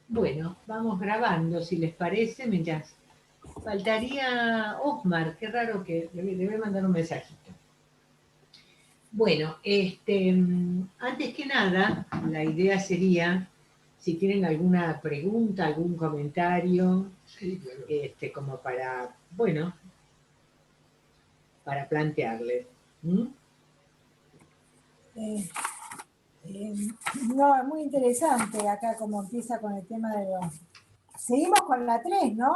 Bueno, vamos grabando, si les parece, mientras faltaría Osmar, qué raro que le voy a mandar un mensajito. Bueno, antes que nada, la idea sería, si tienen alguna pregunta, algún comentario, sí, claro. Como para, bueno, para plantearle. ¿Mm? No, es muy interesante acá como empieza con el tema de los... Seguimos con la 3, ¿no?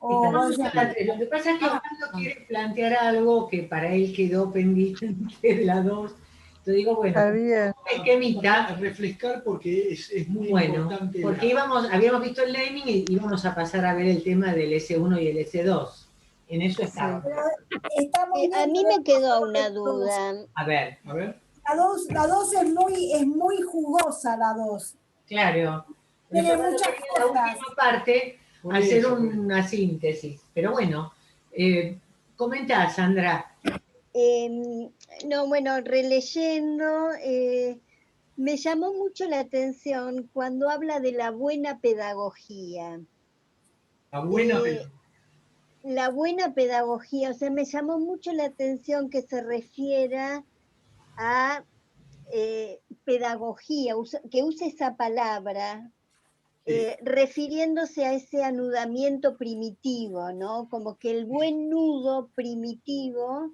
Estamos con la 3. Lo que pasa es que Osvaldo quiere plantear algo que para él quedó pendiente de la 2. Entonces digo, bueno, Está bien. esquemita. Refrescar porque es muy Bueno, importante. porque habíamos visto el naming y íbamos a pasar a ver el tema del S1 y el S2. En eso estábamos. Estamos a mí me quedó una duda. A ver. La 2 es muy jugosa, la 2. Claro. Tiene muchas la última parte, hacer una síntesis. Pero bueno, comentá, Sandra. No, bueno, releyendo, me llamó mucho la atención cuando habla de la buena pedagogía. La buena pedagogía. La buena pedagogía, o sea, me llamó mucho la atención que se refiera a pedagogía, que use esa palabra, refiriéndose a ese anudamiento primitivo, ¿no? Como que el buen nudo primitivo,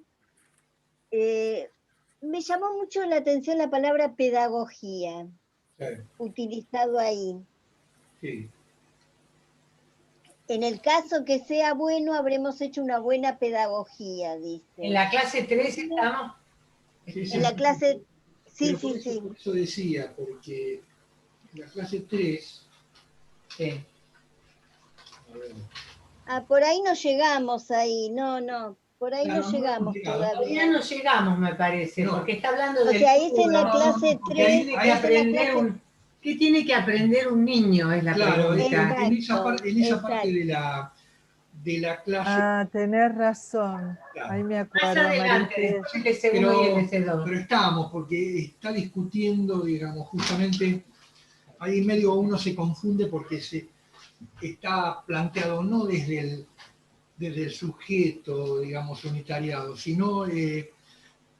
me llamó mucho la atención la palabra pedagogía, utilizado ahí. Sí. En el caso que sea bueno, habremos hecho una buena pedagogía, dice. En la clase 3 estamos. En la clase, sí. Por eso decía, porque en la clase 3... Sí. Por ahí no llegamos ahí, no, por ahí no llegamos todavía. Todavía no llegamos, me parece, porque está hablando de... O sea, es en la clase 3. ¿Qué tiene que aprender un niño? Es la pregunta. En esa parte de la clase... Ah, tenés razón. Claro. Ahí me acuerdo. Más adelante, el S1 y el S2. Pero estamos, porque está discutiendo, digamos, justamente, ahí medio uno se confunde porque está planteado no desde el sujeto, digamos, unitariado, sino el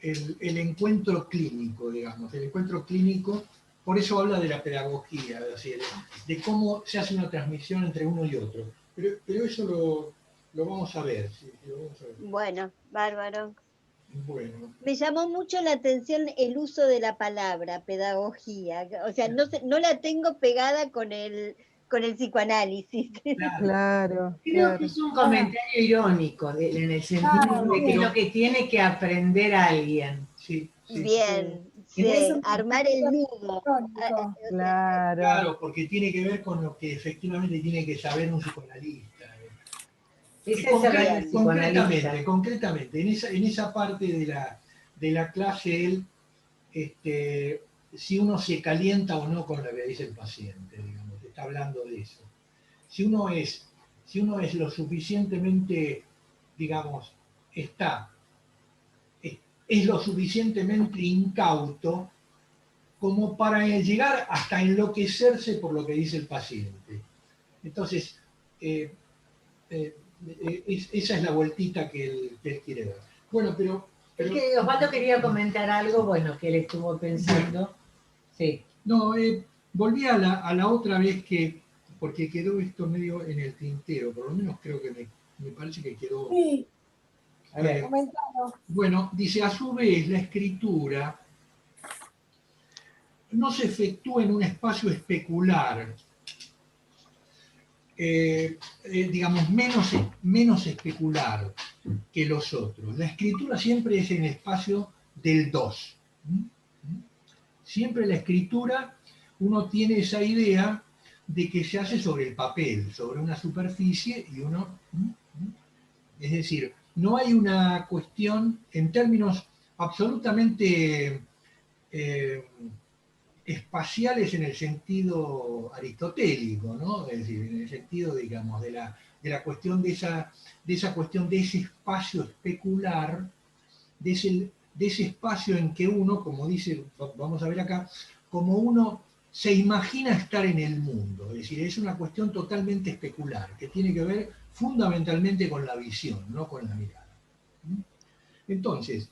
encuentro clínico, digamos. El encuentro clínico, por eso habla de la pedagogía, es decir, de cómo se hace una transmisión entre uno y otro. Pero eso lo vamos a ver. Sí, lo vamos a ver. Bueno, bárbaro. Bueno. Me llamó mucho la atención el uso de la palabra pedagogía. O sea, no la tengo pegada con el psicoanálisis. Claro. Creo que es un comentario irónico, en el sentido de que es lo que tiene que aprender alguien. Sí. Bien, sí, armar el nudo. Claro, porque tiene que ver con lo que efectivamente tiene que saber un psicoanalista. Concretamente, en esa parte de la clase, él, si uno se calienta o no con lo que dice el paciente, digamos, está hablando de eso. Si uno es lo suficientemente, digamos, es lo suficientemente incauto como para llegar hasta enloquecerse por lo que dice el paciente. Entonces, esa es la vueltita que él quiere dar. Bueno, pero es que Osvaldo quería comentar algo, bueno, que él estuvo pensando. Sí. No, volví a la otra vez porque quedó esto medio en el tintero, por lo menos creo que me parece que quedó. Sí. A ver. Bueno, dice, a su vez, la escritura no se efectúa en un espacio especular, digamos, menos especular que los otros. La escritura siempre es en el espacio del dos. Siempre la escritura, uno tiene esa idea de que se hace sobre el papel, sobre una superficie, y uno... Es decir, no hay una cuestión en términos absolutamente espaciales en el sentido aristotélico, ¿no? Es decir, en el sentido, digamos, de la cuestión de esa cuestión de ese espacio especular, de ese espacio en que uno, como dice, vamos a ver acá, como uno se imagina estar en el mundo. Es decir, es una cuestión totalmente especular, que tiene que ver fundamentalmente con la visión, no con la mirada. Entonces,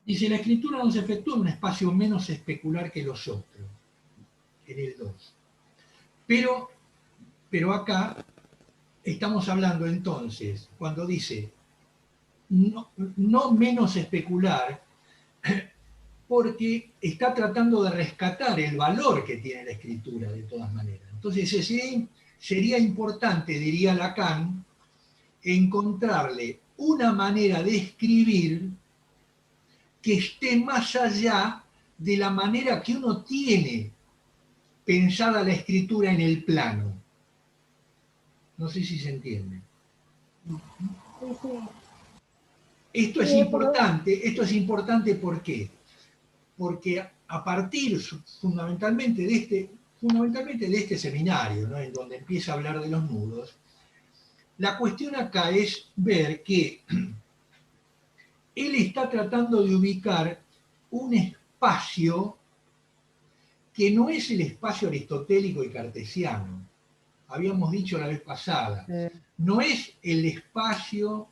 dice, la escritura no se efectúa en un espacio menos especular que los otros, en el 2. Pero acá estamos hablando entonces, cuando dice no menos especular, porque está tratando de rescatar el valor que tiene la escritura de todas maneras. Entonces sería importante, diría Lacan, encontrarle una manera de escribir que esté más allá de la manera que uno tiene pensada la escritura en el plano. No sé si se entiende. Sí, sí. Esto es importante ¿por qué? Porque a partir fundamentalmente de este seminario, ¿no?, en donde empieza a hablar de los nudos, la cuestión acá es ver que él está tratando de ubicar un espacio que no es el espacio aristotélico y cartesiano. Habíamos dicho la vez pasada, no es el espacio,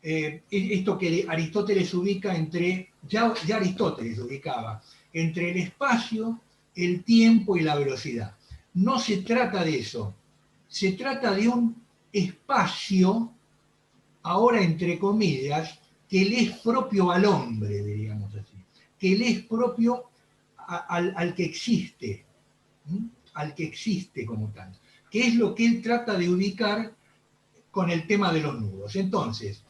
esto que Aristóteles ubica entre, ya Aristóteles ubicaba, entre el espacio, el tiempo y la velocidad. No se trata de eso, se trata de un espacio, ahora entre comillas, que le es propio al hombre, diríamos así, que le es propio al que existe, al que existe como tal, que es lo que él trata de ubicar con el tema de los nudos. Entonces,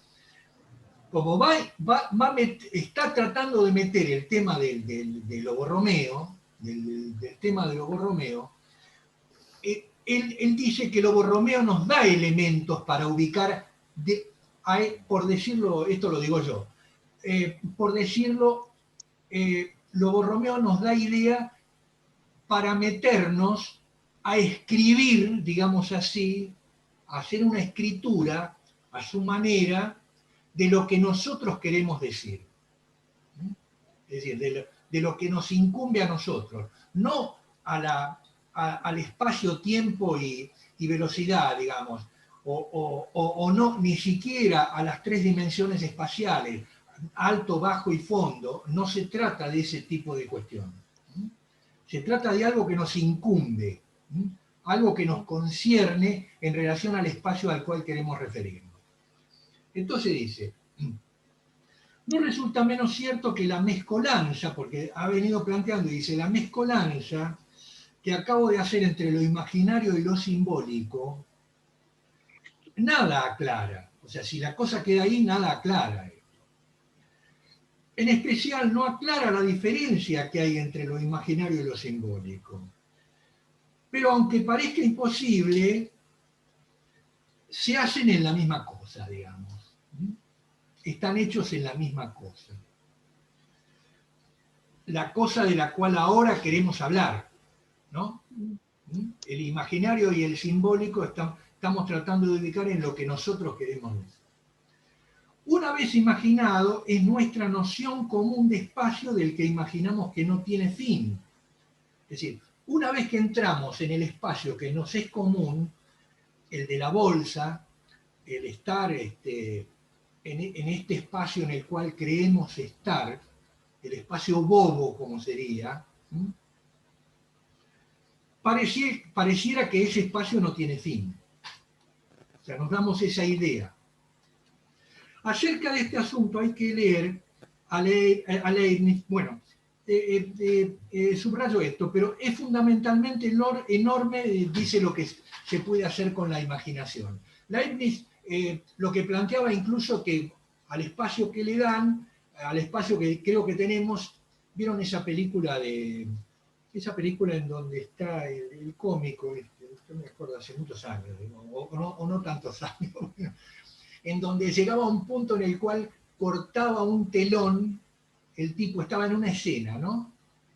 como está tratando de meter el tema del Lobo-Romeo, del tema de Lobo-Romeo, él dice que Lobo-Romeo nos da elementos para ubicar, por decirlo, esto lo digo yo, por decirlo, Lobo-Romeo nos da idea para meternos a escribir, digamos así, a hacer una escritura a su manera de lo que nosotros queremos decir. Es decir, de lo que nos incumbe a nosotros, no al espacio-tiempo y velocidad, digamos, o no, ni siquiera a las 3 dimensiones espaciales, alto, bajo y fondo. No se trata de ese tipo de cuestión. Se trata de algo que nos incumbe, algo que nos concierne en relación al espacio al cual queremos referirnos. Entonces dice, no resulta menos cierto que la mezcolanza, porque ha venido planteando, dice, la mezcolanza que acabo de hacer entre lo imaginario y lo simbólico, nada aclara. O sea, si la cosa queda ahí, nada aclara. En especial, no aclara la diferencia que hay entre lo imaginario y lo simbólico. Pero aunque parezca imposible, se hacen en la misma cosa, digamos. Están hechos en la misma cosa. La cosa de la cual ahora queremos hablar, ¿no? El imaginario y el simbólico estamos tratando de ubicar en lo que nosotros queremos decir. Una vez imaginado, es nuestra noción común de espacio del que imaginamos que no tiene fin. Es decir, una vez que entramos en el espacio que nos es común, el de la bolsa, el estar en este espacio en el cual creemos estar, el espacio bobo como sería, pareciera que ese espacio no tiene fin. O sea, nos damos esa idea. Acerca de este asunto hay que leer a Leibniz, bueno, subrayo esto, pero es fundamentalmente enorme, dice lo que se puede hacer con la imaginación. Leibniz lo que planteaba incluso que al espacio que le dan, al espacio que creo que tenemos, ¿vieron esa película en donde está el cómico? Yo me acuerdo hace muchos años, o no tantos años, en donde llegaba a un punto en el cual cortaba un telón, el tipo estaba en una escena, ¿no?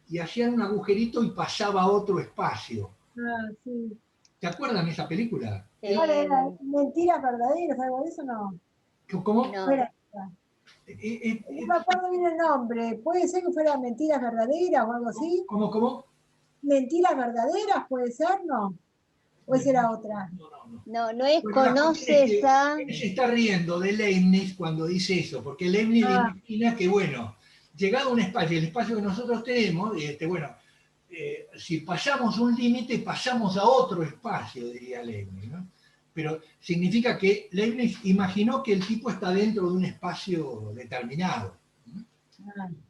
Y hacían un agujerito y pasaba a otro espacio. Ah, sí. ¿Te acuerdan de esa película? Mentiras verdaderas, algo de eso no. ¿Cómo? No. Fuera. No me acuerdo bien el nombre. ¿Puede ser que fuera Mentiras Verdaderas o algo así? ¿Cómo? mentiras verdaderas, puede ser, ¿no? ¿O esa era otra? No es Bueno, la cuestión es conoces que a... él se está riendo de Leibniz cuando dice eso, porque Leibniz imagina que, bueno, llegado a un espacio, el espacio que nosotros tenemos, bueno, si pasamos un límite, pasamos a otro espacio, diría Leibniz, ¿no? Pero significa que Leibniz imaginó que el tipo está dentro de un espacio determinado.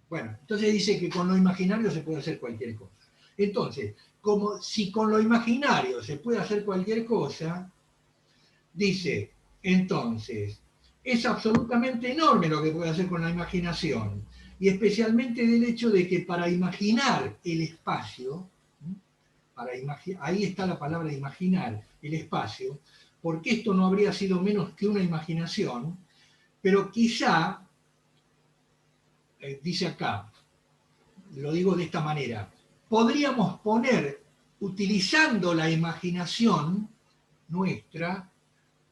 Bueno, entonces dice que con lo imaginario se puede hacer cualquier cosa. Entonces, como si con lo imaginario se puede hacer cualquier cosa, dice, entonces, es absolutamente enorme lo que puede hacer con la imaginación, y especialmente del hecho de que para imaginar el espacio, ahí está la palabra imaginar, el espacio, porque esto no habría sido menos que una imaginación, pero quizá, dice acá, lo digo de esta manera, podríamos poner, utilizando la imaginación nuestra,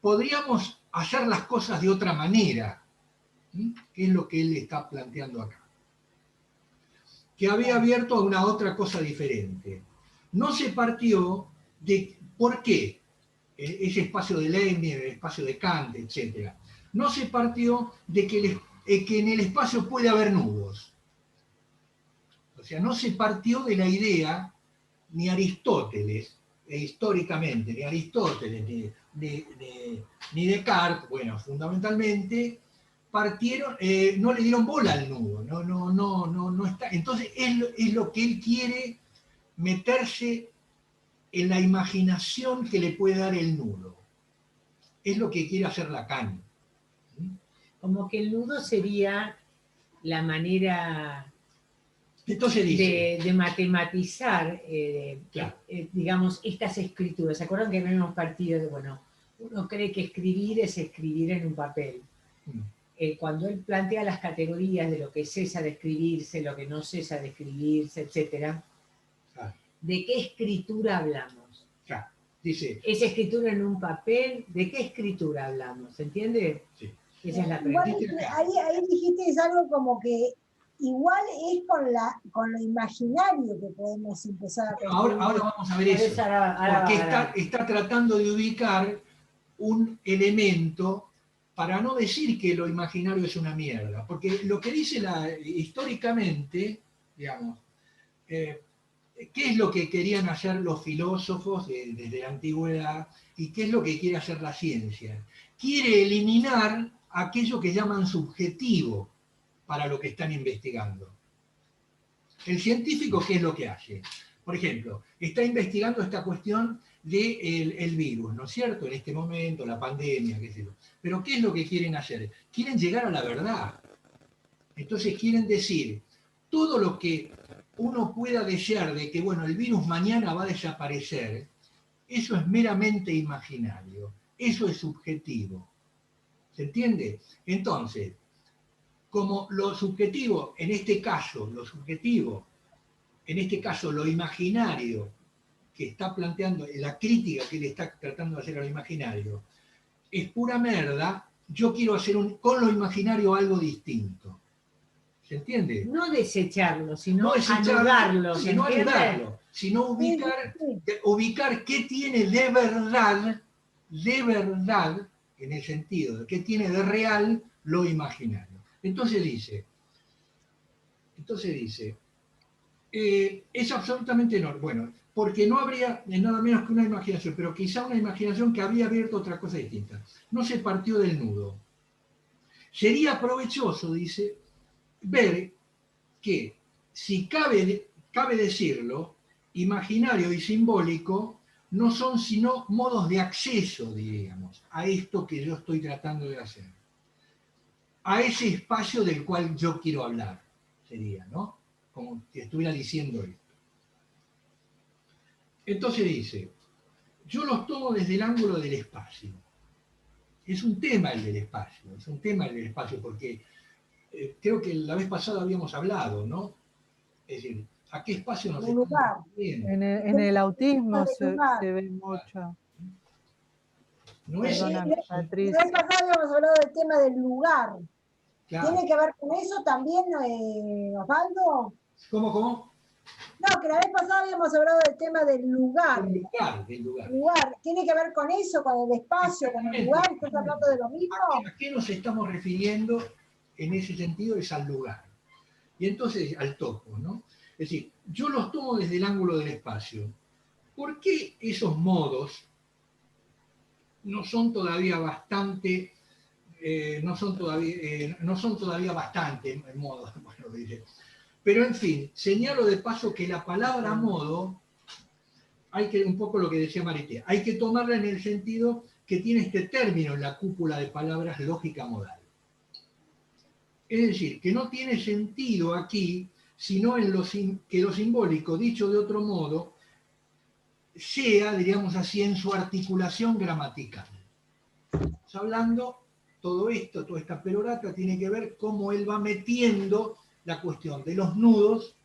podríamos hacer las cosas de otra manera, que es lo que él está planteando acá. Que había abierto a una otra cosa diferente. No se partió de por qué ese espacio de Leibniz, el espacio de Kant, etc. No se partió de que en el espacio puede haber nudos. O sea, no se partió de la idea, ni Aristóteles, históricamente, ni Aristóteles, ni Descartes, bueno, fundamentalmente, partieron, no le dieron bola al nudo, no está. Entonces es lo que él quiere meterse en la imaginación que le puede dar el nudo. Es lo que quiere hacer Lacan. Como que el nudo sería la manera Entonces dice, de matematizar, claro. digamos, estas escrituras. ¿Se acuerdan que habíamos partido de, bueno, uno cree que escribir es escribir en un papel? Cuando él plantea las categorías de lo que cesa de escribirse, lo que no cesa de escribirse, etc., ¿de qué escritura hablamos? Dice, ¿Es escritura en un papel? ¿De qué escritura hablamos? ¿Se entiende? Sí. Esa es la Igual pregunta. ahí dijiste es algo como que igual es con lo imaginario que podemos empezar a bueno, ahora vamos a ver eso. Porque está tratando de ubicar un elemento para no decir que lo imaginario es una mierda. Porque lo que dice históricamente, digamos, ¿qué es lo que querían hacer los filósofos desde la antigüedad y qué es lo que quiere hacer la ciencia? Quiere eliminar aquello que llaman subjetivo para lo que están investigando. El científico, ¿qué es lo que hace? Por ejemplo, está investigando esta cuestión del virus, ¿no es cierto? En este momento, la pandemia, qué sé yo. Pero ¿qué es lo que quieren hacer? Quieren llegar a la verdad. Entonces quieren decir, todo lo que uno pueda desear de que, bueno, el virus mañana va a desaparecer, eso es meramente imaginario, eso es subjetivo. ¿Se entiende? Entonces, como lo subjetivo, en este caso, lo imaginario que está planteando, la crítica que le está tratando de hacer a lo imaginario, es pura merda, yo quiero hacer con lo imaginario algo distinto. ¿Se entiende? No desecharlo, sino No desecharlo, anularlo. sino anularlo, sino ubicar qué tiene de verdad, en el sentido de qué tiene de real lo imaginario. Entonces dice, es absolutamente enorme. Bueno, porque no habría nada menos que una imaginación, pero quizá una imaginación que había abierto otra cosa distinta. No se partió del nudo. Sería provechoso, dice, ver que, si cabe decirlo, imaginario y simbólico no son sino modos de acceso, diríamos, a esto que yo estoy tratando de hacer. A ese espacio del cual yo quiero hablar, sería, ¿no? Como si estuviera diciendo esto. Entonces dice, yo los tomo desde el ángulo del espacio. Es un tema el del espacio, porque creo que la vez pasada habíamos hablado, ¿no? Es decir, ¿a qué espacio nos estamos refiriendo? En el autismo se ve mucho. No es Perdóname, La Patricia. vez pasada habíamos hablado del tema del lugar. claro. ¿Tiene que ver con eso también, Osvaldo? ¿Cómo? No, que la vez pasada habíamos hablado del tema del lugar. Del lugar. Lugar. ¿Tiene que ver con eso, con el espacio, con el lugar? ¿Estás hablando de lo mismo? ¿A qué nos estamos refiriendo en ese sentido? Es al lugar. Y entonces al topo, ¿no? Es decir, yo los tomo desde el ángulo del espacio. ¿Por qué esos modos no son todavía bastante, no son todavía bastante modos? Bueno, diré. Pero en fin, señalo de paso que la palabra modo, hay que, un poco lo que decía Marité, hay que tomarla en el sentido que tiene este término en la cúpula de palabras lógica modal. Es decir, que no tiene sentido aquí, sino en que lo simbólico, dicho de otro modo, sea, diríamos así, en su articulación gramatical. Estamos hablando, todo esto, toda esta perorata tiene que ver cómo él va metiendo la cuestión de los nudos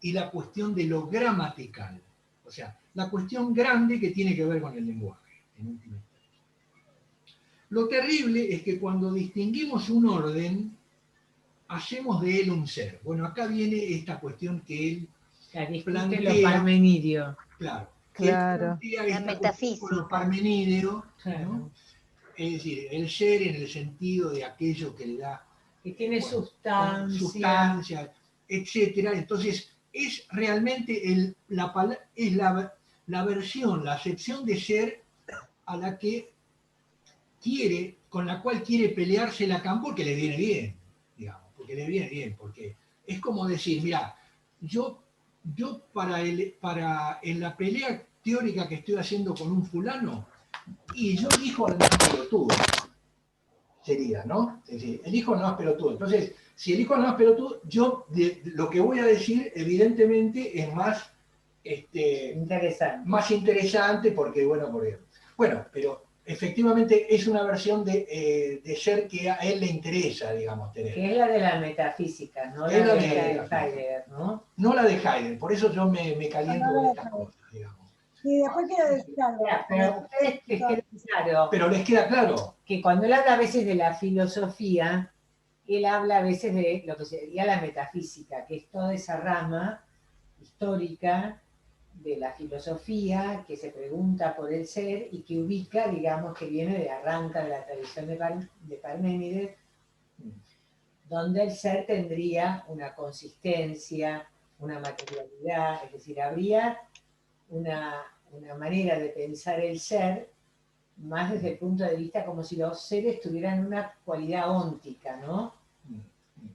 y la cuestión de lo gramatical. O sea, la cuestión grande que tiene que ver con el lenguaje, en última instancia. Lo terrible es que cuando distinguimos un orden, hacemos de él un ser. Bueno, acá viene esta cuestión que él plantea los parmenidios. Claro. La metafísica. Los parmenidios, claro. ¿no? Es decir, el ser en el sentido de aquello que le da... Que tiene sustancia, etcétera. Entonces, es realmente la versión, la acepción de ser a la que quiere, con la cual quiere pelearse Lacan porque le viene bien, digamos, porque le viene bien, porque es como decir, mira, yo en la pelea teórica que estoy haciendo con un fulano, y yo elijo al más pelotudo, sería, ¿no? Es decir, elijo al más pelotudo. Entonces, si elijo al más pelotudo, yo lo que voy a decir, evidentemente, es más interesante porque, bueno, pero efectivamente es una versión de ser que a él le interesa, digamos, tener. Que es la de la metafísica, no la de Heidegger, ¿no? No la de Heidegger, por eso yo me caliento con estas cosas, digamos. Y después quiero decir algo. Pero a ustedes les queda claro. Pero les queda claro. Que cuando él habla a veces de la filosofía, él habla a veces de lo que sería la metafísica, que es toda esa rama histórica de la filosofía que se pregunta por el ser y que ubica, digamos, que viene de arranca de la tradición de Parménides, donde el ser tendría una consistencia, una materialidad, es decir, habría una manera de pensar el ser más desde el punto de vista como si los seres tuvieran una cualidad óntica, ¿no?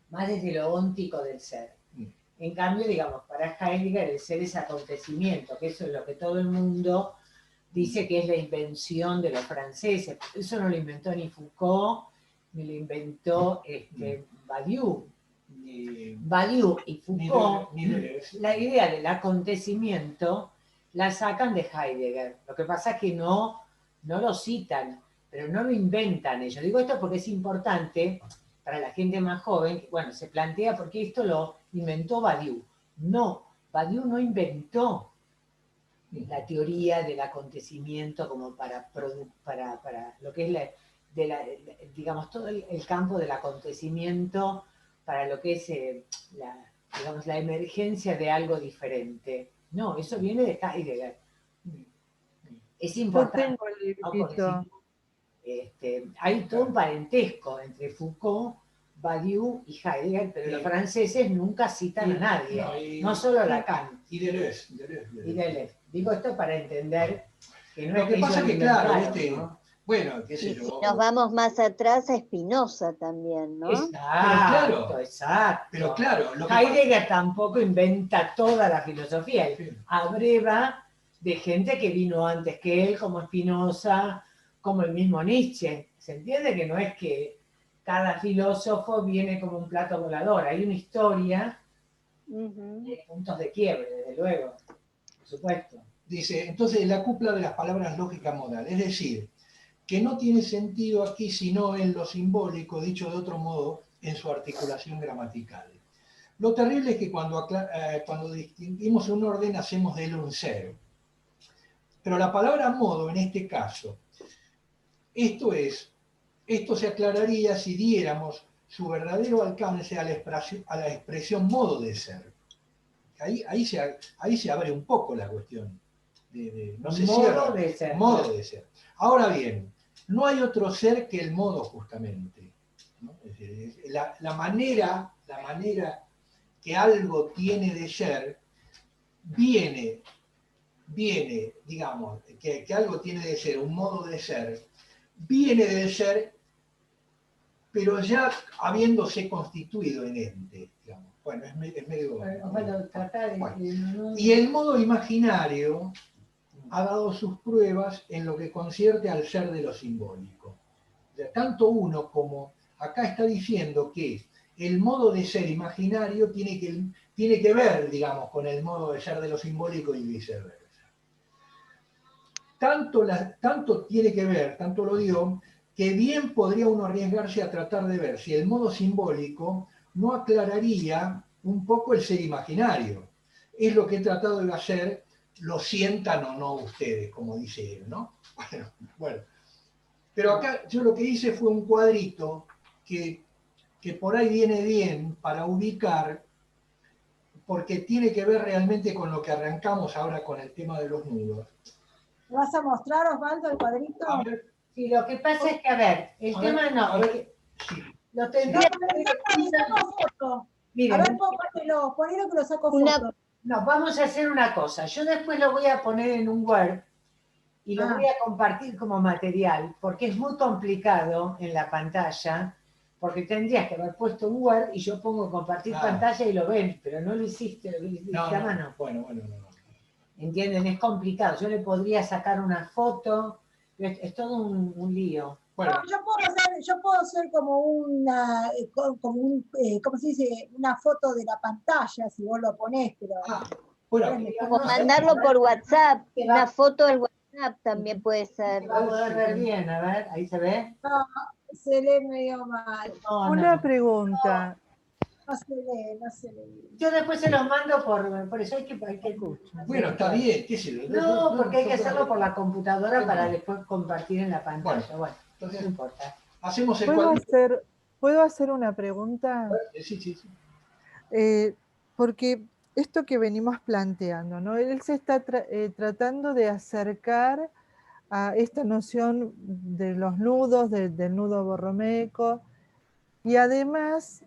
Más desde lo óntico del ser. En cambio, digamos, para Heidegger el ser es acontecimiento, que eso es lo que todo el mundo dice que es la invención de los franceses. Eso no lo inventó ni Foucault, ni lo inventó Badiou. Badiou y Foucault, la idea del acontecimiento la sacan de Heidegger. Lo que pasa es que no lo citan, pero no lo inventan ellos. Digo esto porque es importante para la gente más joven, que, bueno, se plantea porque esto lo inventó Badiou. No, Badiou no inventó la teoría del acontecimiento como para lo que es digamos, todo el campo del acontecimiento para lo que es digamos, la emergencia de algo diferente. No, eso viene de Heidegger. Es importante. Hay todo un parentesco entre Foucault, Badiou y Heidegger, pero los franceses nunca citan a nadie, no solo a Lacan. Y Deleuze. Digo esto para entender que no lo que pasa que, claro, ¿no? Bueno, qué sé yo. Si nos vamos más atrás a Spinoza también, ¿no? Exacto. Pero claro. Heidegger tampoco inventa toda la filosofía, él abreva de gente que vino antes que él, como Spinoza, como el mismo Nietzsche. ¿Se entiende? Que no es que cada filósofo viene como un plato volador, hay una historia de puntos de quiebre, desde luego, por supuesto. Dice, entonces, la cúpula de las palabras lógica modal, es decir, que no tiene sentido aquí sino en lo simbólico, dicho de otro modo, en su articulación gramatical. Lo terrible es que cuando distinguimos un orden hacemos de él un ser. Pero la palabra modo en este caso, esto se aclararía si diéramos su verdadero alcance a la expresión modo de ser. ahí se abre un poco la cuestión. No se modo cierra. de ser. Modo de ser. Ahora bien, no hay otro ser que el modo, justamente, ¿no? Es decir, la manera que algo tiene de ser viene, digamos, que algo tiene de ser, un modo de ser, viene del ser, pero ya habiéndose constituido en ente, digamos. Bueno, es medio... Bueno, tratar de... Bueno. Y el modo imaginario ha dado sus pruebas en lo que concierne al ser de lo simbólico. O sea, tanto uno como acá está diciendo que el modo de ser imaginario tiene que ver, digamos, con el modo de ser de lo simbólico y viceversa. Tanto tiene que ver, tanto lo digo, que bien podría uno arriesgarse a tratar de ver si el modo simbólico no aclararía un poco el ser imaginario. Es lo que he tratado de hacer, lo sientan o no ustedes, como dice él, ¿no? Bueno. Pero acá yo lo que hice fue un cuadrito que por ahí viene bien para ubicar, porque tiene que ver realmente con lo que arrancamos ahora con el tema de los nudos. ¿Me vas a mostrar, Osvaldo, el cuadrito? A ver, Sí, lo que pasa es que, a ver, el tema no, a ver, sí. lo tendría que Miren, a ver, ponelo que lo saco foto. No, vamos a hacer una cosa. Yo después lo voy a poner en un Word y lo voy a compartir como material, porque es muy complicado en la pantalla, porque tendrías que haber puesto un Word y yo pongo compartir pantalla y lo ven, pero no lo hiciste, lo hiciste a mano. Bueno. ¿Entienden? Es complicado. Yo le podría sacar una foto, es todo un lío. Bueno. No, yo puedo hacer como ¿cómo se dice? Una foto de la pantalla, si vos lo ponés, pero... o mandarlo por WhatsApp, una foto del WhatsApp también puede ser. Se va a poder ver bien, a ver, ahí se ve. No, se lee medio mal. Una pregunta. No se lee. Yo después se los mando por eso hay que escuchar. Bueno, está bien, qué sé yo. No, porque hay que hacerlo por la computadora para después compartir en la pantalla. Bueno, entonces no importa. Hacemos el ¿Puedo hacer una pregunta? Sí. Porque esto que venimos planteando, ¿no? Él se está tratando de acercar a esta noción de los nudos, del nudo borromeco, y además,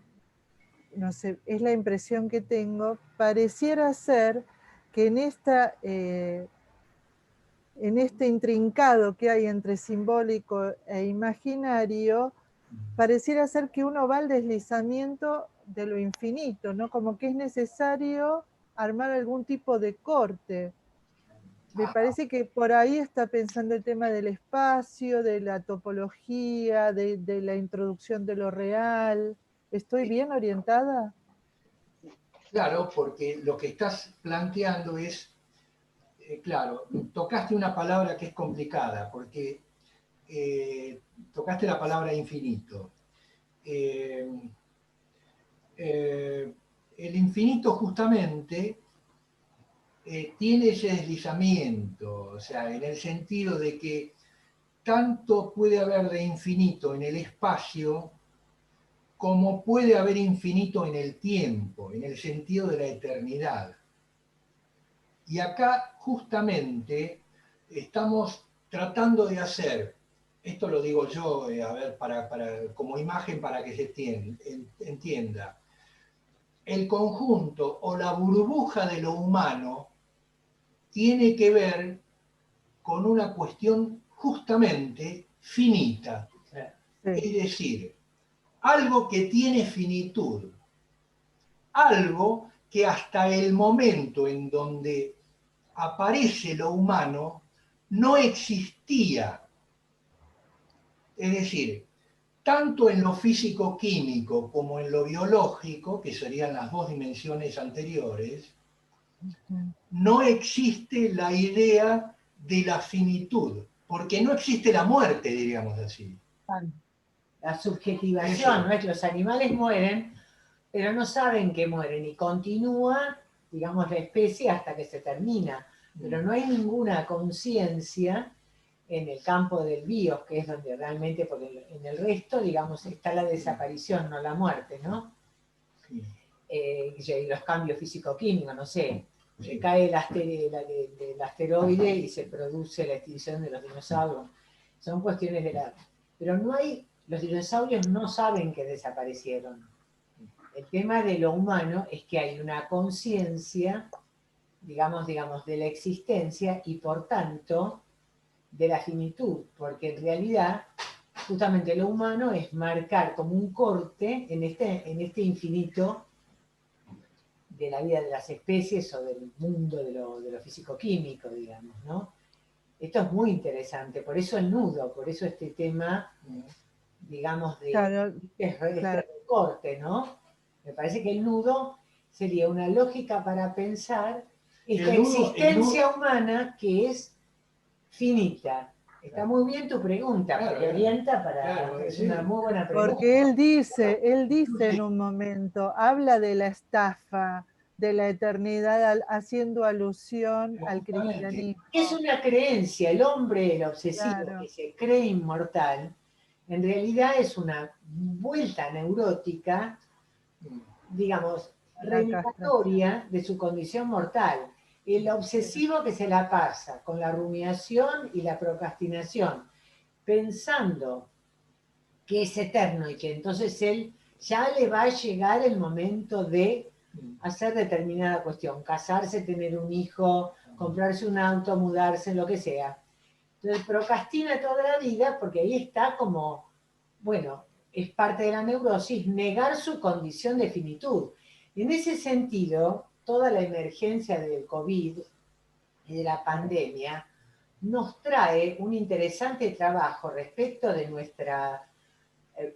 no sé, es la impresión que tengo, pareciera ser que en este intrincado que hay entre simbólico e imaginario, pareciera ser que uno va al deslizamiento de lo infinito, ¿no? Como que es necesario armar algún tipo de corte. Me parece que por ahí está pensando el tema del espacio, de la topología, de la introducción de lo real. ¿Estoy bien orientada? Claro, porque lo que estás planteando es, claro, tocaste una palabra que es complicada, porque tocaste la palabra infinito. El infinito justamente tiene ese deslizamiento, o sea, en el sentido de que tanto puede haber de infinito en el espacio como puede haber infinito en el tiempo, en el sentido de la eternidad. Y acá justamente estamos tratando de hacer, esto lo digo yo, a ver, como imagen para que se entienda, el conjunto o la burbuja de lo humano tiene que ver con una cuestión justamente finita. Es decir, algo que tiene finitud, algo que hasta el momento en donde aparece lo humano no existía. Es decir, tanto en lo físico-químico como en lo biológico, que serían las dos dimensiones anteriores, no existe la idea de la finitud, porque no existe la muerte, diríamos así. La subjetivación, ¿no es? Los animales mueren, pero no saben que mueren y continúa, digamos, la especie hasta que se termina. Pero no hay ninguna conciencia en el campo del bios, que es donde realmente, porque en el resto, digamos, está la desaparición, no la muerte, ¿no? y los cambios físico-químicos, no sé, se cae el asteroide y se produce la extinción de los dinosaurios. Son cuestiones de la... Pero no hay... Los dinosaurios no saben que desaparecieron. El tema de lo humano es que hay una conciencia, digamos, de la existencia y por tanto de la finitud, porque en realidad justamente lo humano es marcar como un corte en este infinito de la vida de las especies o del mundo de lo físico-químico, digamos, ¿no? Esto es muy interesante, por eso el nudo, por eso este tema, digamos, de Claro, este recorte, ¿no? Me parece que el nudo sería una lógica para pensar esta existencia humana que es finita. Está muy bien tu pregunta, porque orienta para... es una muy buena pregunta. porque él dice en un momento, habla de la estafa, de la eternidad, haciendo alusión al cristianismo. Es una creencia, el hombre, el obsesivo, Claro. que se cree inmortal, en realidad es una vuelta neurótica, digamos, revelatoria de su condición mortal. El obsesivo que se la pasa con la rumiación y la procrastinación, pensando que es eterno y que entonces él ya le va a llegar el momento de hacer determinada cuestión, casarse, tener un hijo, comprarse un auto, mudarse, lo que sea. Entonces procrastina toda la vida porque ahí está como, bueno, es parte de la neurosis, negar su condición de finitud. En ese sentido, toda la emergencia del COVID y de la pandemia nos trae un interesante trabajo respecto de nuestra,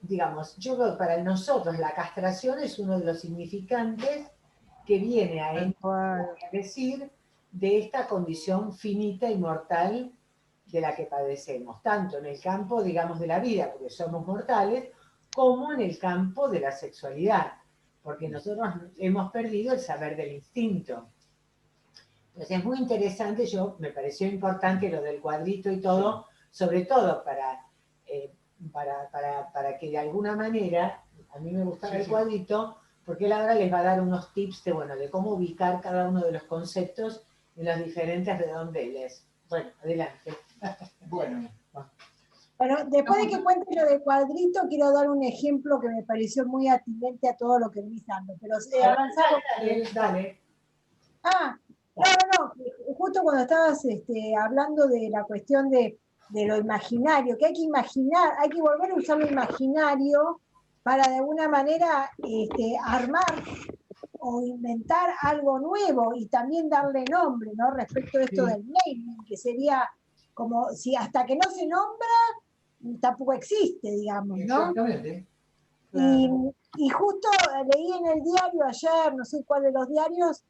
digamos, yo creo que para nosotros la castración es uno de los significantes que viene a decir de esta condición finita y mortal de la que padecemos, tanto en el campo, digamos, de la vida, porque somos mortales, como en el campo de la sexualidad, porque nosotros hemos perdido el saber del instinto. Entonces es muy interesante, me pareció importante lo del cuadrito y todo, sobre todo para que de alguna manera, a mí me gustaba el cuadrito, porque él ahora les va a dar unos tips de cómo ubicar cada uno de los conceptos en los diferentes redondeles. Bueno, adelante. Bueno, después de que cuente lo del cuadrito, quiero dar un ejemplo que me pareció muy atinente a todo lo que venís dando. Pero avanzamos. Dale. No. Justo cuando estabas hablando de la cuestión de lo imaginario, que hay que imaginar, hay que volver a usar lo imaginario para de alguna manera armar o inventar algo nuevo y también darle nombre, ¿no? Respecto a esto del naming, que sería como si hasta que no se nombra, tampoco existe, digamos, ¿no? Exactamente. Y justo leí en el diario ayer, no sé cuál de los diarios,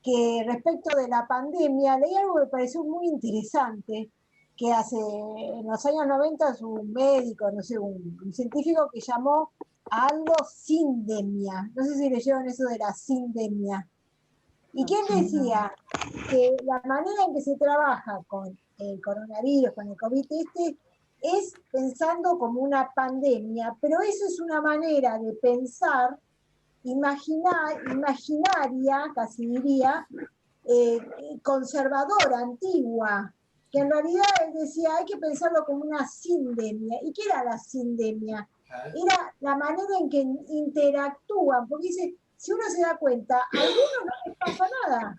que respecto de la pandemia, leí algo que me pareció muy interesante, que en los años 90 un médico, no sé, un científico que llamó a algo sindemia. No sé si leyeron eso de la sindemia. ¿Y quién decía? Que la manera en que se trabaja con el coronavirus, con el COVID es pensando como una pandemia, pero eso es una manera de pensar imaginaria, casi diría, conservadora, antigua, que en realidad él decía, hay que pensarlo como una sindemia. ¿Y qué era la sindemia? Era la manera en que interactúan, porque dice, si uno se da cuenta, a algunos no les pasa nada,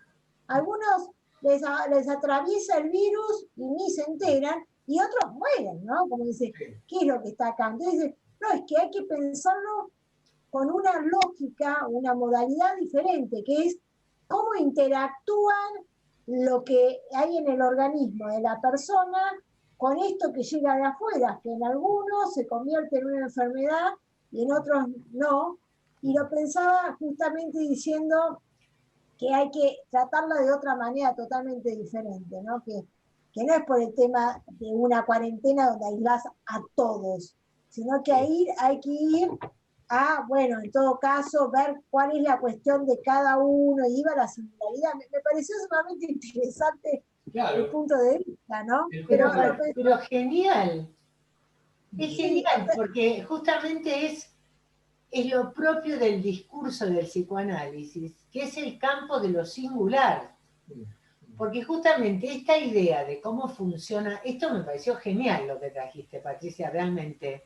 a algunos les atraviesa el virus y ni se enteran, y otros mueren, ¿no? Como dice, ¿qué es lo que está acá? Entonces dice, no, es que hay que pensarlo con una lógica, una modalidad diferente, que es cómo interactúan lo que hay en el organismo de la persona con esto que llega de afuera, que en algunos se convierte en una enfermedad y en otros no. Y lo pensaba justamente diciendo que hay que tratarla de otra manera totalmente diferente, ¿no? Que no es por el tema de una cuarentena donde aislás a todos, sino que ahí hay que ir bueno, en todo caso, ver cuál es la cuestión de cada uno y iba la singularidad. Me pareció sumamente interesante el punto de vista, ¿no? Pero genial. Es genial, porque justamente es es lo propio del discurso del psicoanálisis, que es el campo de lo singular. Porque justamente esta idea de cómo funciona, esto me pareció genial lo que trajiste, Patricia, realmente.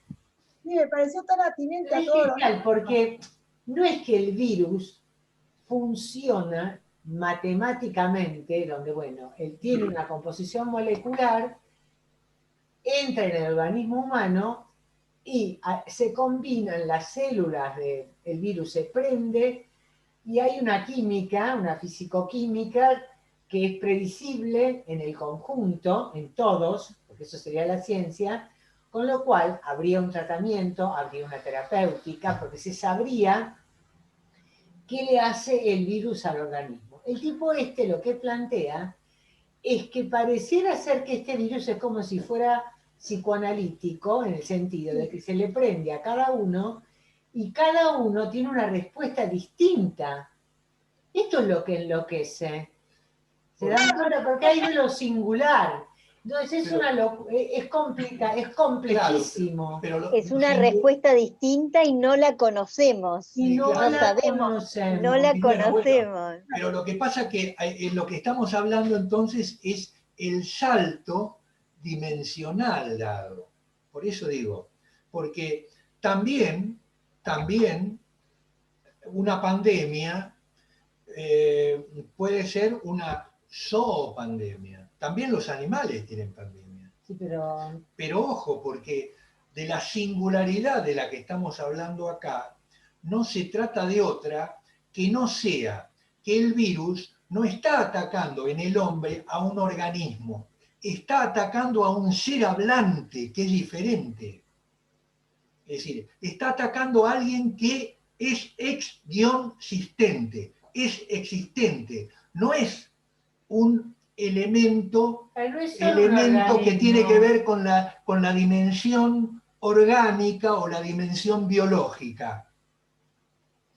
Sí, me pareció tan atinente a Es todo genial, porque no es que el virus funciona matemáticamente, donde, bueno, él tiene una composición molecular, entra en el organismo humano y se combinan las células del virus, se prende y hay una química, una fisicoquímica que es predecible en el conjunto, en todos, porque eso sería la ciencia, con lo cual habría un tratamiento, habría una terapéutica, porque se sabría qué le hace el virus al organismo. El tipo lo que plantea es que pareciera ser que este virus es como si fuera psicoanalítico, en el sentido de que se le prende a cada uno y cada uno tiene una respuesta distinta. Esto es lo que enloquece. ¿Se dan cuenta? Porque hay de lo singular. Entonces es complejísimo. Es una respuesta distinta y no la conocemos. Y no No la sabemos. conocemos. No la Bueno, conocemos. pero lo que pasa es que lo que estamos hablando entonces es el salto dimensional dado. Por eso digo, porque también una pandemia puede ser una zoopandemia. También los animales tienen pandemia. Sí, pero ojo, porque de la singularidad de la que estamos hablando acá, no se trata de otra que no sea que el virus no está atacando en el hombre a un organismo, está atacando a un ser hablante, que es diferente. Es decir, está atacando a alguien que es ex-sistente, es existente, no es un elemento que tiene que ver con la dimensión orgánica o la dimensión biológica.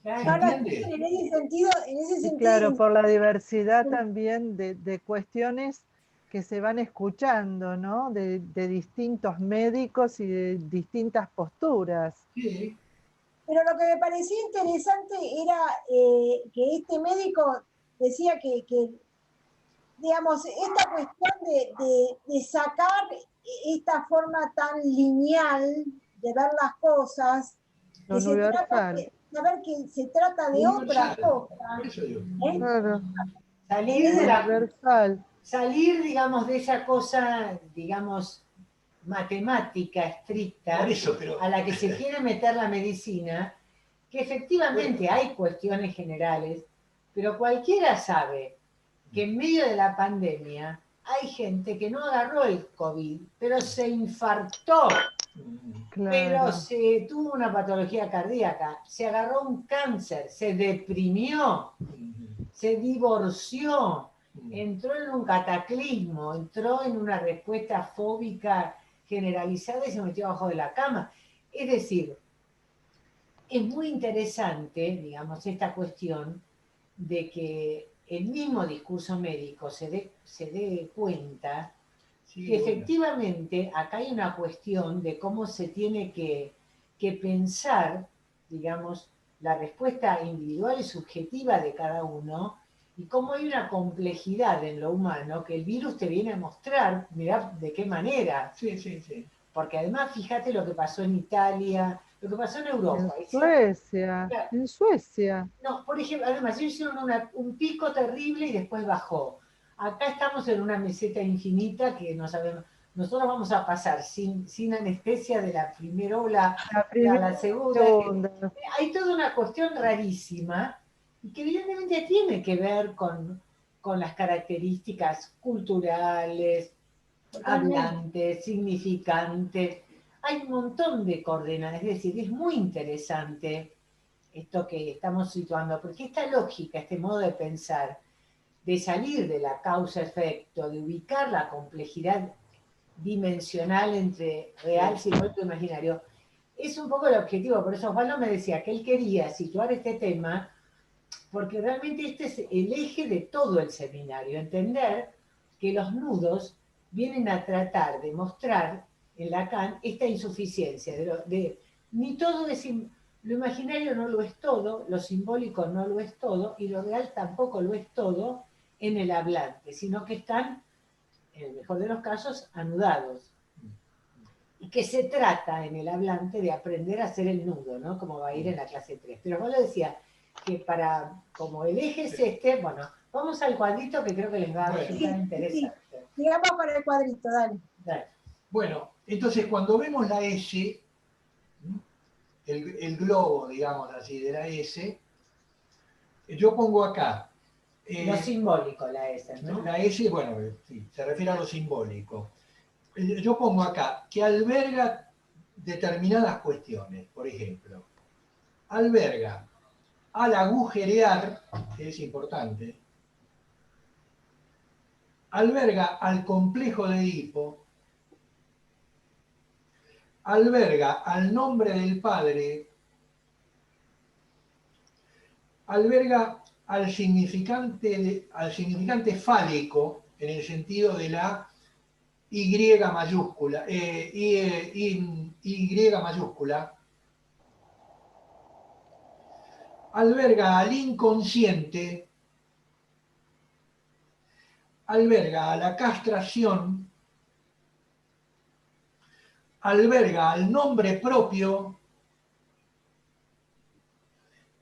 ¿Se entiende? En ese sentido, Claro, por la diversidad también de cuestiones que se van escuchando, ¿no? De distintos médicos y de distintas posturas. Sí. Pero lo que me parecía interesante era que este médico decía que, digamos, esta cuestión de sacar esta forma tan lineal de ver las cosas, Lo que se trata universal. de saber que se trata de otra cosa. Claro. Salir, digamos, de esa cosa, digamos, matemática estricta, a la que se quiere meter la medicina, que efectivamente hay cuestiones generales, pero cualquiera sabe que en medio de la pandemia hay gente que no agarró el COVID, pero se infartó, pero se tuvo una patología cardíaca, se agarró un cáncer, se deprimió, se divorció, entró en un cataclismo, entró en una respuesta fóbica generalizada y se metió abajo de la cama. Es decir, es muy interesante, digamos, esta cuestión de que el mismo discurso médico se dé cuenta que efectivamente acá hay una cuestión de cómo se tiene que pensar, digamos, la respuesta individual y subjetiva de cada uno, y cómo hay una complejidad en lo humano que el virus te viene a mostrar, mirá de qué manera. Sí, sí, sí. Porque además, fíjate lo que pasó en Italia, lo que pasó en Europa. En Suecia. No, por ejemplo, además ellos hicieron un pico terrible y después bajó. Acá estamos en una meseta infinita que no sabemos. Nosotros vamos a pasar sin anestesia de la primera ola a la segunda. Hay toda una cuestión rarísima y que evidentemente tiene que ver con las características culturales, hablantes, significantes. Hay un montón de coordenadas, es decir, es muy interesante esto que estamos situando, porque esta lógica, este modo de pensar, de salir de la causa-efecto, de ubicar la complejidad dimensional entre real, simbólico e imaginario, es un poco el objetivo. Por eso Osvaldo me decía que él quería situar este tema, porque realmente este es el eje de todo el seminario, entender que los nudos vienen a tratar de mostrar en Lacan esta insuficiencia, ni todo es Lo imaginario no lo es todo, lo simbólico no lo es todo, y lo real tampoco lo es todo en el hablante, sino que están, en el mejor de los casos, anudados. Y que se trata en el hablante de aprender a hacer el nudo, ¿no? Como va a ir en la clase 3. Pero vos lo decía, que como el eje es este, bueno, vamos al cuadrito que creo que les va a resultar interesante. Digamos para el cuadrito, dale. Dale. Bueno, entonces cuando vemos la S, el globo, digamos así, de la S, yo pongo acá. Lo simbólico, la S, ¿no? La S, bueno, sí, se refiere a lo simbólico. Yo pongo acá que alberga determinadas cuestiones, por ejemplo, alberga al agujerear, que es importante, alberga al complejo de Edipo, alberga al nombre del padre, alberga al significante fálico, en el sentido de la Y mayúscula, Y mayúscula, alberga al inconsciente, alberga a la castración, alberga al nombre propio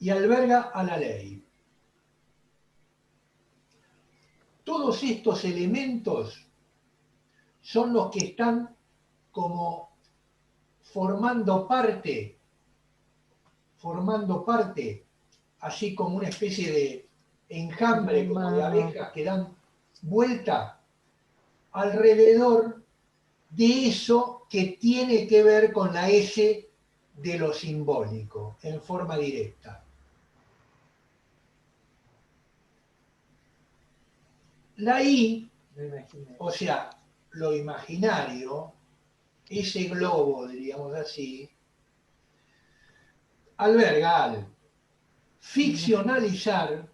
y alberga a la ley. Todos estos elementos son los que están como formando parte, así como una especie de enjambre, como de abejas que dan vuelta alrededor de eso que tiene que ver con la S de lo simbólico, en forma directa. La I, o sea, lo imaginario, ese globo, diríamos así, alberga al ficcionalizar,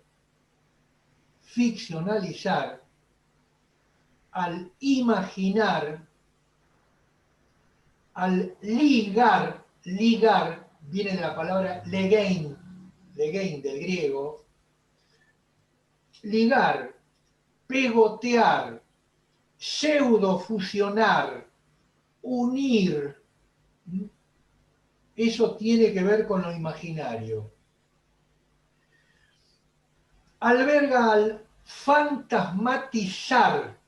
al imaginar, al ligar viene de la palabra legein del griego, ligar, pegotear, pseudofusionar, unir, eso tiene que ver con lo imaginario. Alberga al fantasmatizar,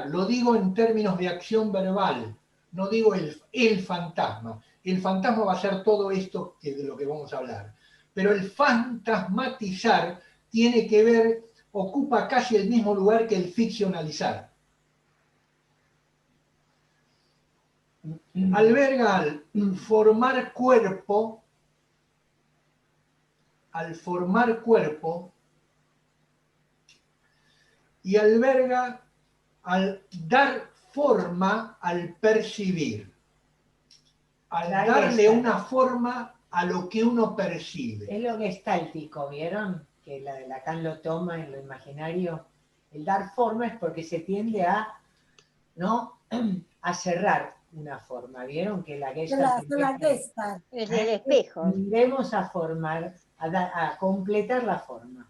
lo digo en términos de acción verbal, no digo el fantasma. El fantasma va a ser todo esto de lo que vamos a hablar. Pero el fantasmatizar tiene que ver, ocupa casi el mismo lugar que el ficcionalizar. Alberga al formar cuerpo, y alberga al dar forma al percibir, al darle una forma a lo que uno percibe. Es lo gestáltico, ¿vieron? Que la de Lacan lo toma en lo imaginario. El dar forma es porque se tiende a, ¿no?, a cerrar una forma, ¿vieron? Que la Gestalt es el espejo. Iremos a formar, a completar la forma.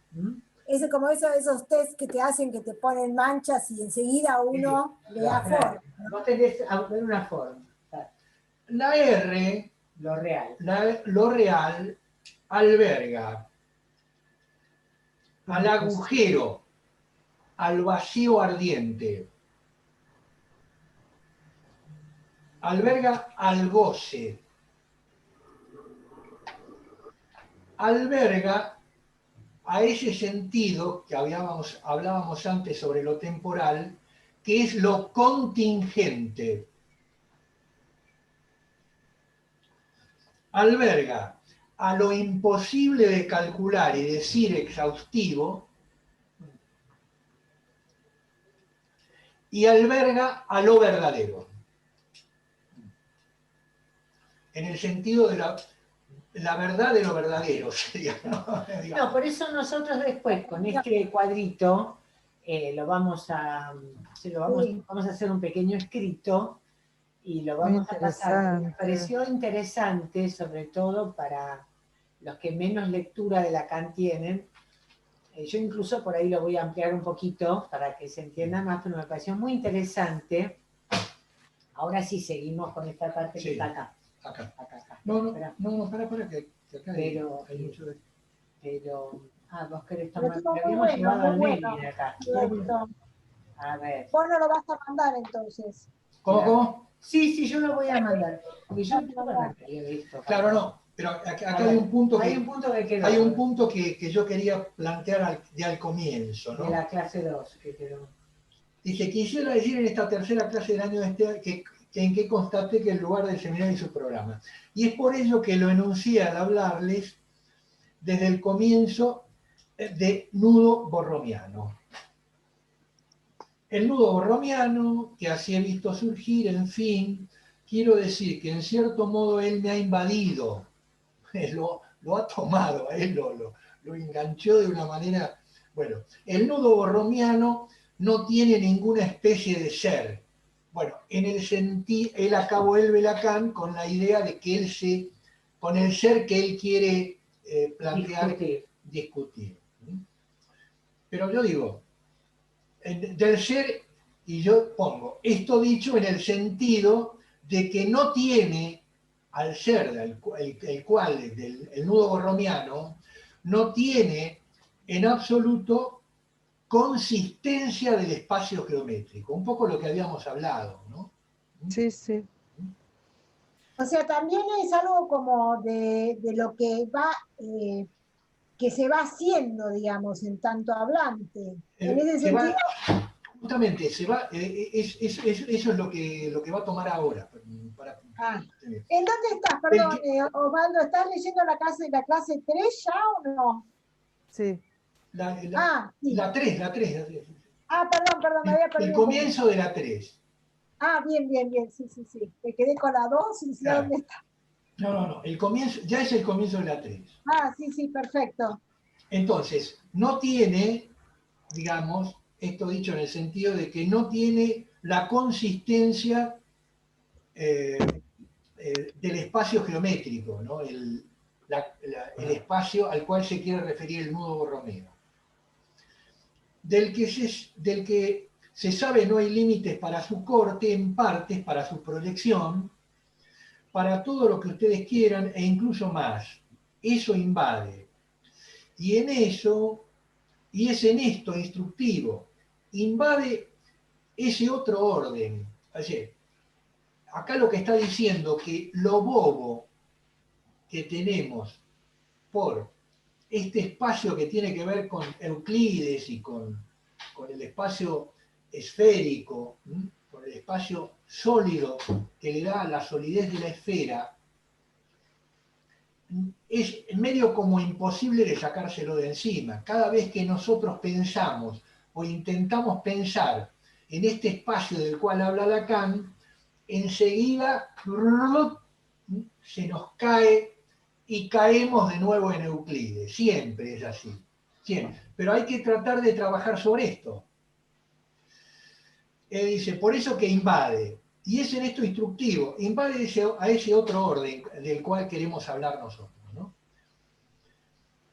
Es como esos test que te hacen, que te ponen manchas y enseguida uno le da forma. Vos tenés a ver una forma. La R, lo real, alberga al agujero, al vacío ardiente, alberga al goce, alberga a ese sentido que hablábamos antes sobre lo temporal, que es lo contingente. Alberga a lo imposible de calcular y decir exhaustivo, y alberga a lo verdadero. En el sentido de la verdad de lo verdadero, sería, ¿no? No, por eso nosotros después con este cuadrito vamos a hacer un pequeño escrito y lo vamos a pasar. Me interesante. pareció interesante, sobre todo para los que menos lectura de Lacan tienen. Yo incluso por ahí lo voy a ampliar un poquito para que se entienda más, pero me pareció muy interesante. Ahora sí seguimos con esta parte que está acá. Acá. Acá. No, Espera. para que acá hay mucho de... Vos querés Pero tomar. estuvo Le muy habíamos bueno, llevado muy al bueno. Meli de acá. Cierto. A ver. Vos no lo vas a mandar entonces. ¿Cómo? Sí, yo lo voy a mandar. Porque yo no esto. Claro, no. Pero acá ver, hay un punto hay un punto que quedó. hay un punto que yo quería plantear ya al comienzo, ¿no? De la clase 2 que quedó. Dice, quisiera decir en esta tercera clase del año en que constaté que el lugar del seminario y su programa. Y es por ello que lo enuncié al hablarles desde el comienzo de nudo borromiano. El nudo borromiano, que así he visto surgir, en fin, quiero decir que en cierto modo él me ha invadido, lo ha tomado, a él lo enganchó de una manera... Bueno, el nudo borromiano no tiene ninguna especie de ser. Bueno, en el sentido, él acá vuelve Lacan con la idea de que con el ser que él quiere plantear, discutir. Pero yo digo, del ser, y yo pongo, esto dicho en el sentido de que no tiene, al ser, el cual, el nudo borromiano, no tiene en absoluto consistencia del espacio geométrico, un poco lo que habíamos hablado, ¿no? Sí, sí. O sea, también es algo como de lo que va, que se va haciendo, digamos, en tanto hablante. En ese sentido... Justamente, eso es lo que va a tomar ahora. ¿En dónde estás? Perdón, Osvaldo, ¿estás leyendo la clase 3 ya o no? Sí. Sí. La 3. Perdón, me había perdido. El comienzo de la 3. Bien, sí. Me quedé con la 2 y decía, ¿dónde está? No, el comienzo, ya es el comienzo de la 3. Sí, perfecto. Entonces, no tiene, digamos, esto dicho en el sentido de que no tiene la consistencia del espacio geométrico, ¿no? El espacio al cual se quiere referir el nudo borromeo. Del que se sabe no hay límites para su corte, en partes para su proyección, para todo lo que ustedes quieran e incluso más. Eso invade. Y es en esto instructivo, invade ese otro orden. Así, acá lo que está diciendo que lo bobo que tenemos por este espacio que tiene que ver con Euclides y con el espacio esférico, con el espacio sólido que le da la solidez de la esfera, es medio como imposible de sacárselo de encima. Cada vez que nosotros pensamos o intentamos pensar en este espacio del cual habla Lacan, enseguida se nos cae y caemos de nuevo en Euclides. Siempre es así. Siempre. Pero hay que tratar de trabajar sobre esto. Él dice, por eso que invade. Y es en esto instructivo. Invade a ese otro orden del cual queremos hablar nosotros, ¿no?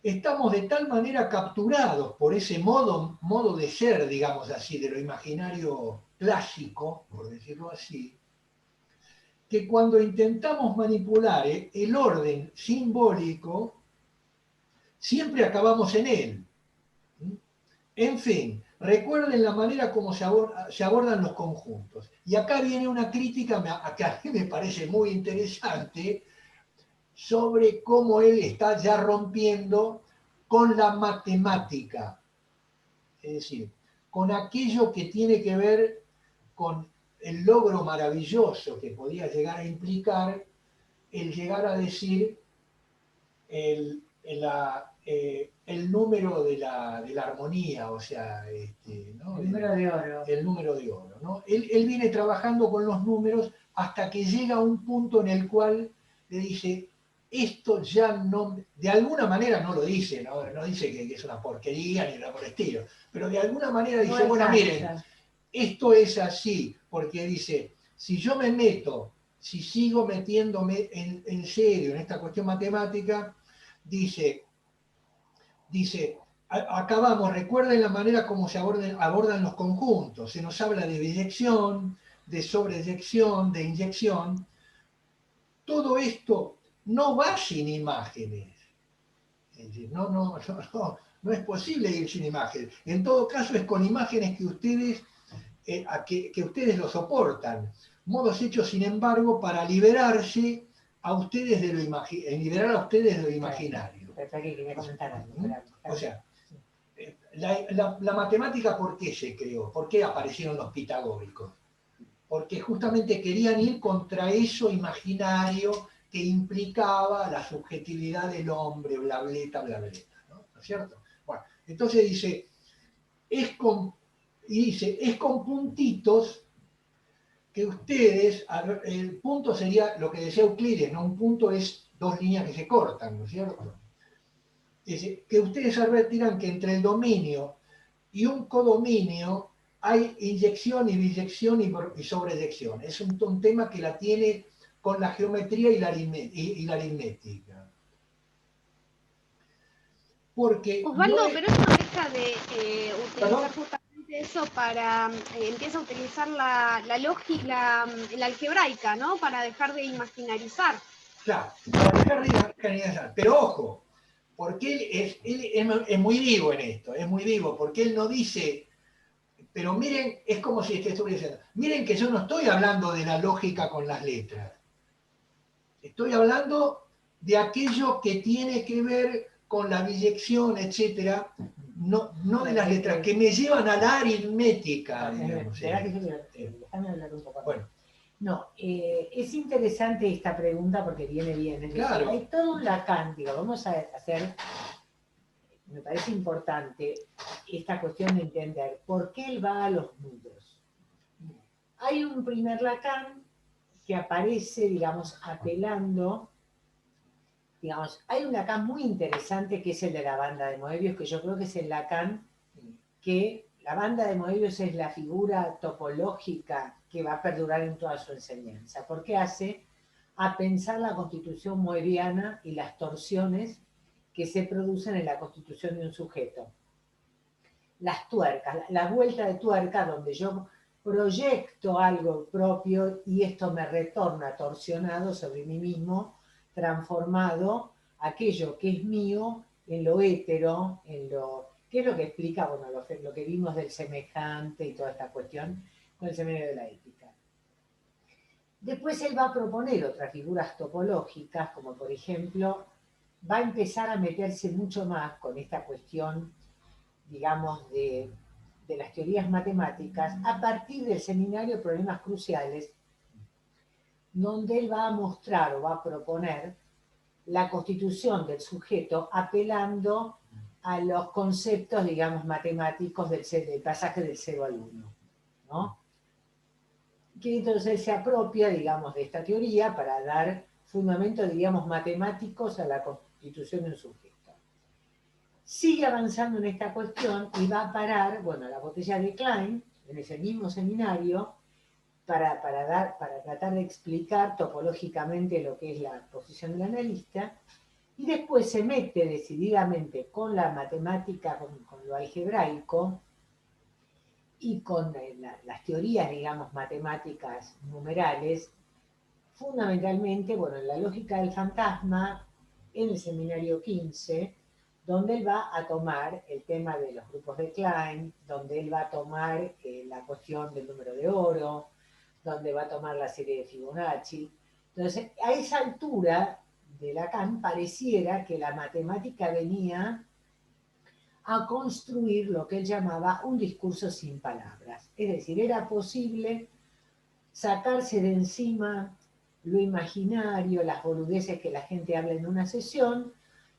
Estamos de tal manera capturados por ese modo de ser, digamos así, de lo imaginario clásico, por decirlo así, que cuando intentamos manipular el orden simbólico, siempre acabamos en él. En fin, recuerden la manera como se abordan los conjuntos. Y acá viene una crítica que a mí me parece muy interesante sobre cómo él está ya rompiendo con la matemática. Es decir, con aquello que tiene que ver con el logro maravilloso que podía llegar a implicar el llegar a decir el número de la armonía, o sea, ¿no? El número de oro. El número de oro, ¿no? Él viene trabajando con los números hasta que llega a un punto en el cual le dice, esto ya no, de alguna manera no lo dice, no dice que es una porquería ni nada por el estilo, pero de alguna manera dice, bueno, miren, esto es así, porque dice, si yo me meto, si sigo metiéndome en serio en esta cuestión matemática, dice, acá vamos, recuerden la manera como se abordan los conjuntos. Se nos habla de biyección, de sobreyección, de inyección. Todo esto no va sin imágenes. Es decir, no es posible ir sin imágenes. En todo caso es con imágenes que ustedes, que ustedes lo soportan. Modos hechos, sin embargo, para liberarse a ustedes de liberar a ustedes de lo imaginario. Que quería comentar algo. O sea, la matemática, ¿por qué se creó? ¿Por qué aparecieron los pitagóricos? Porque justamente querían ir contra eso imaginario que implicaba la subjetividad del hombre, blableta, blableta, ¿no? ¿No es cierto? Bueno, entonces dice, es con puntitos que ustedes, el punto sería lo que decía Euclides, ¿no? Un punto es dos líneas que se cortan, ¿no es cierto? Es decir, que ustedes advertirán que entre el dominio y un codominio hay inyección y biyección y sobreyección. Es un tema que la tiene con la geometría y la aritmética. Porque Osvaldo, pero eso no deja de utilizar justamente eso para, empieza a utilizar la lógica, la algebraica, ¿no? Para dejar de imaginarizar. Claro, para dejar de imaginarizar. Pero ojo, porque él es muy vivo en esto, es muy vivo, porque él no dice, pero miren, es como si estuviera diciendo, miren que yo no estoy hablando de la lógica con las letras, estoy hablando de aquello que tiene que ver con la biyección, etcétera, no de las letras, que me llevan a la aritmética. Déjame hablar un poco. Bueno. No, es interesante esta pregunta porque viene bien. Es claro. Decir, hay todo un Lacan, digo, vamos a hacer, me parece importante esta cuestión de entender por qué él va a los nudos. Hay un primer Lacan que aparece, digamos, apelando, digamos, hay un Lacan muy interesante que es el de la banda de Moebius, que yo creo que es el Lacan que la banda de Moebius es la figura topológica que va a perdurar en toda su enseñanza, porque hace a pensar la constitución moebiana y las torsiones que se producen en la constitución de un sujeto. Las tuercas, la vuelta de tuerca donde yo proyecto algo propio y esto me retorna torsionado sobre mí mismo, transformado aquello que es mío en lo hétero, en lo... ¿Qué es lo que explica? Bueno, lo que vimos del semejante y toda esta cuestión con el seminario de la ética. Después él va a proponer otras figuras topológicas, como por ejemplo, va a empezar a meterse mucho más con esta cuestión, digamos, de las teorías matemáticas, a partir del seminario de Problemas Cruciales, donde él va a mostrar o va a proponer la constitución del sujeto apelando a los conceptos, digamos, matemáticos del pasaje del 0 al 1, ¿no? Que entonces se apropia, digamos, de esta teoría para dar fundamentos, digamos, matemáticos a la constitución de un sujeto. Sigue avanzando en esta cuestión y va a parar, bueno, la botella de Klein, en ese mismo seminario, para tratar de explicar topológicamente lo que es la posición del analista, y después se mete decididamente con la matemática, con lo algebraico, y con las teorías, digamos, matemáticas numerales, fundamentalmente, bueno, en la lógica del fantasma, en el seminario 15, donde él va a tomar el tema de los grupos de Klein, donde él va a tomar la cuestión del número de oro, donde va a tomar la serie de Fibonacci. Entonces, a esa altura de Lacan pareciera que la matemática venía a construir lo que él llamaba un discurso sin palabras. Es decir, era posible sacarse de encima lo imaginario, las boludeces que la gente habla en una sesión,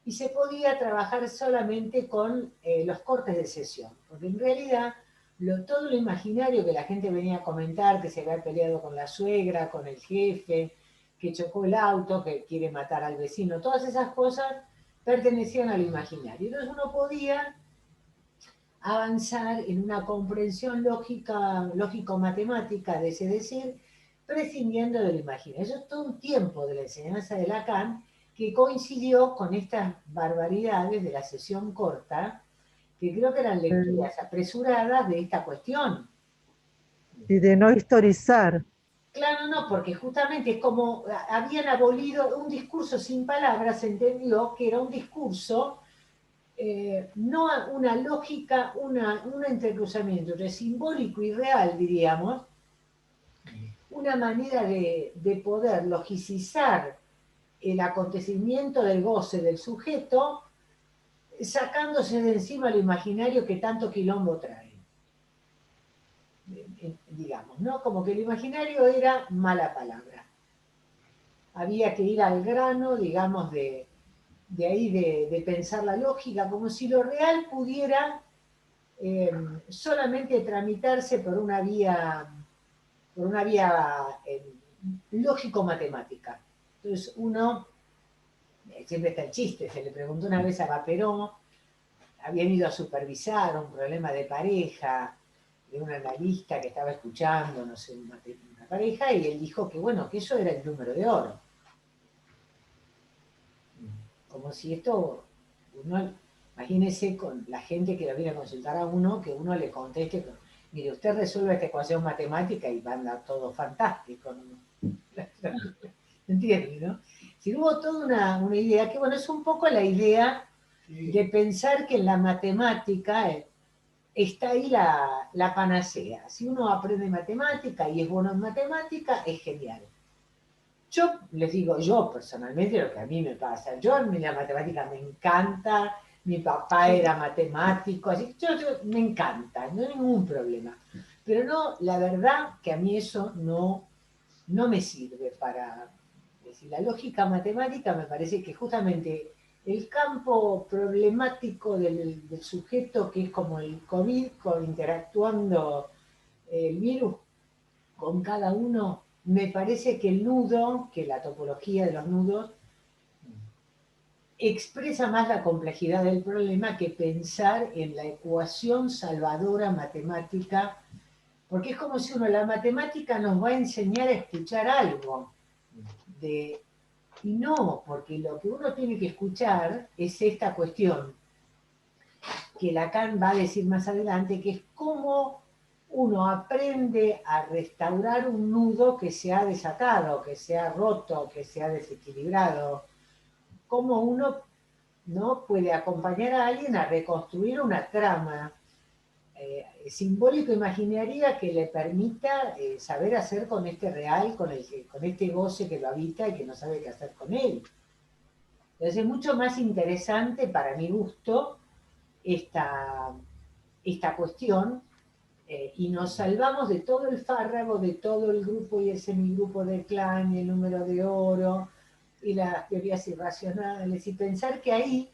y se podía trabajar solamente con los cortes de sesión, porque en realidad todo lo imaginario que la gente venía a comentar, que se había peleado con la suegra, con el jefe, que chocó el auto, que quiere matar al vecino, todas esas cosas pertenecían a lo imaginario. Entonces uno podía avanzar en una comprensión lógico-matemática de ese decir, prescindiendo del imaginario. Eso es todo un tiempo de la enseñanza de Lacan que coincidió con estas barbaridades de la sesión corta, que creo que eran lecturas apresuradas de esta cuestión. Y de no historizar. Claro, no, porque justamente es como habían abolido un discurso sin palabras, se entendió que era un discurso, no una lógica, un entrecruzamiento entre simbólico y real, diríamos, una manera de poder logicizar el acontecimiento del goce del sujeto, sacándose de encima lo imaginario que tanto quilombo trae. Digamos, ¿no? Como que el imaginario era mala palabra. Había que ir al grano, digamos, de ahí de pensar la lógica, como si lo real pudiera solamente tramitarse por una vía lógico-matemática. Entonces uno, siempre está el chiste, se le preguntó una vez a Vaperón, habían ido a supervisar un problema de pareja, de un analista que estaba escuchando, no sé, una pareja, y él dijo que bueno, que eso era el número de oro. Como si esto, imagínese con la gente que lo viene a consultar a uno, que uno le conteste, mire, usted resuelve esta ecuación matemática y va a andar todo fantástico, ¿no? ¿Entiendes, no? Si hubo toda una idea, que bueno, es un poco la idea de pensar que en la matemática está ahí la panacea. Si uno aprende matemática y es bueno en matemática, es genial. Yo les digo, yo personalmente, lo que a mí me pasa, yo a mí la matemática me encanta, mi papá era matemático, así que me encanta, no hay ningún problema. Pero no, la verdad que a mí eso no me sirve para decir, la lógica matemática me parece que justamente el campo problemático del sujeto, que es como el COVID, interactuando el virus con cada uno, me parece que el nudo, que la topología de los nudos, expresa más la complejidad del problema que pensar en la ecuación salvadora matemática, porque es como si la matemática nos va a enseñar a escuchar algo, y no, porque lo que uno tiene que escuchar es esta cuestión, que Lacan va a decir más adelante, que es cómo uno aprende a restaurar un nudo que se ha desatado, que se ha roto, que se ha desequilibrado. Cómo uno no puede acompañar a alguien a reconstruir una trama simbólico-imaginaria que le permita saber hacer con este real, con este goce que lo habita y que no sabe qué hacer con él. Entonces es mucho más interesante, para mi gusto, esta cuestión, y nos salvamos de todo el fárrago, de todo el grupo y el semigrupo de Klein, y el número de oro, y las teorías irracionales, y pensar que ahí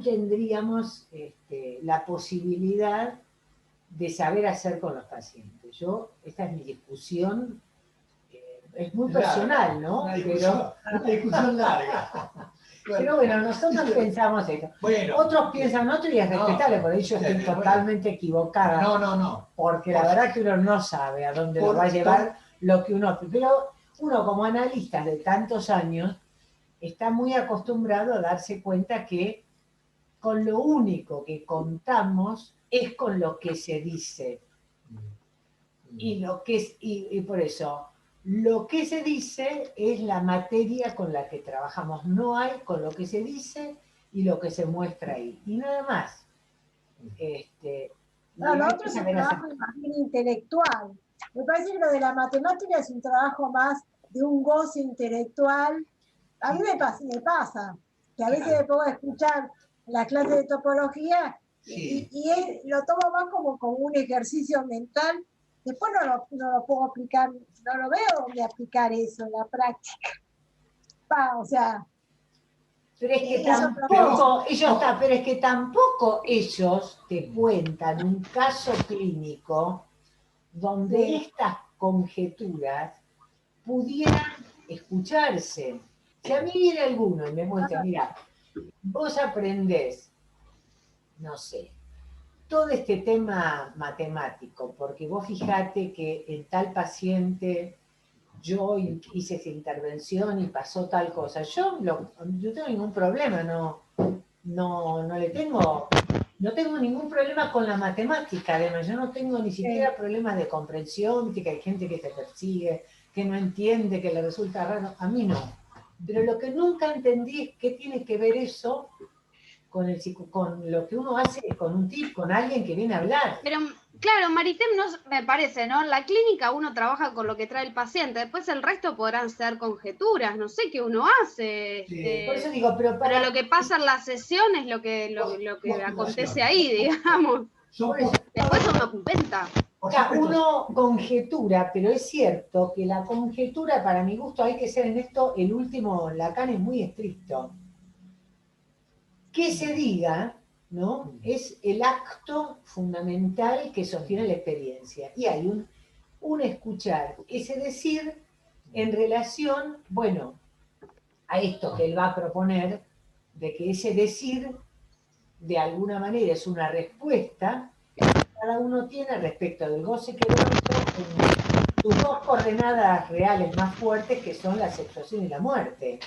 tendríamos la posibilidad de saber hacer con los pacientes. Esta es mi discusión, es muy personal, ¿no? Una discusión larga. Pero bueno, nosotros pensamos esto. Bueno, otros piensan otro y es respetable, por eso estoy totalmente equivocada. No. Porque la verdad que uno no sabe a dónde lo va a llevar lo que uno... Pero uno como analista de tantos años está muy acostumbrado a darse cuenta que con lo único que contamos es con lo que se dice. Y por eso... Lo que se dice es la materia con la que trabajamos. No hay con lo que se dice y lo que se muestra ahí. Y nada más. No, lo otro es un trabajo más bien intelectual. Me parece que lo de la matemática es un trabajo más de un goce intelectual. A mí me pasa que a veces me pongo a escuchar las clases de topología y lo tomo más como un ejercicio mental. Después no lo puedo aplicar, no lo veo dónde aplicar eso en la práctica. O sea... Pero es que tampoco ellos te cuentan un caso clínico donde estas conjeturas pudieran escucharse. Si a mí viene alguno y me muestra, mira, vos aprendés, no sé, todo este tema matemático, porque vos fijate que en tal paciente yo hice esa intervención y pasó tal cosa. Yo no tengo ningún problema, no tengo ningún problema con la matemática, además, yo no tengo ni siquiera problemas de comprensión, que hay gente que te persigue, que no entiende, que le resulta raro, a mí no. Pero lo que nunca entendí es qué tiene que ver eso con lo que uno hace con alguien que viene a hablar. Pero, claro, Maritem, me parece, ¿no? En la clínica uno trabaja con lo que trae el paciente, después el resto podrán ser conjeturas, no sé qué uno hace. Sí, por eso digo, pero lo que pasa en la sesión es lo que acontece ahí, digamos. Después uno inventa. O sea, uno conjetura, pero es cierto que la conjetura, para mi gusto, hay que ser en esto, el último Lacan es muy estricto. Que se diga, ¿no? Es el acto fundamental que sostiene la experiencia. Y hay un escuchar, ese decir en relación, bueno, a esto que él va a proponer, de que ese decir, de alguna manera, es una respuesta que cada uno tiene respecto del goce que en sus dos coordenadas reales más fuertes, que son la sexuación y la muerte.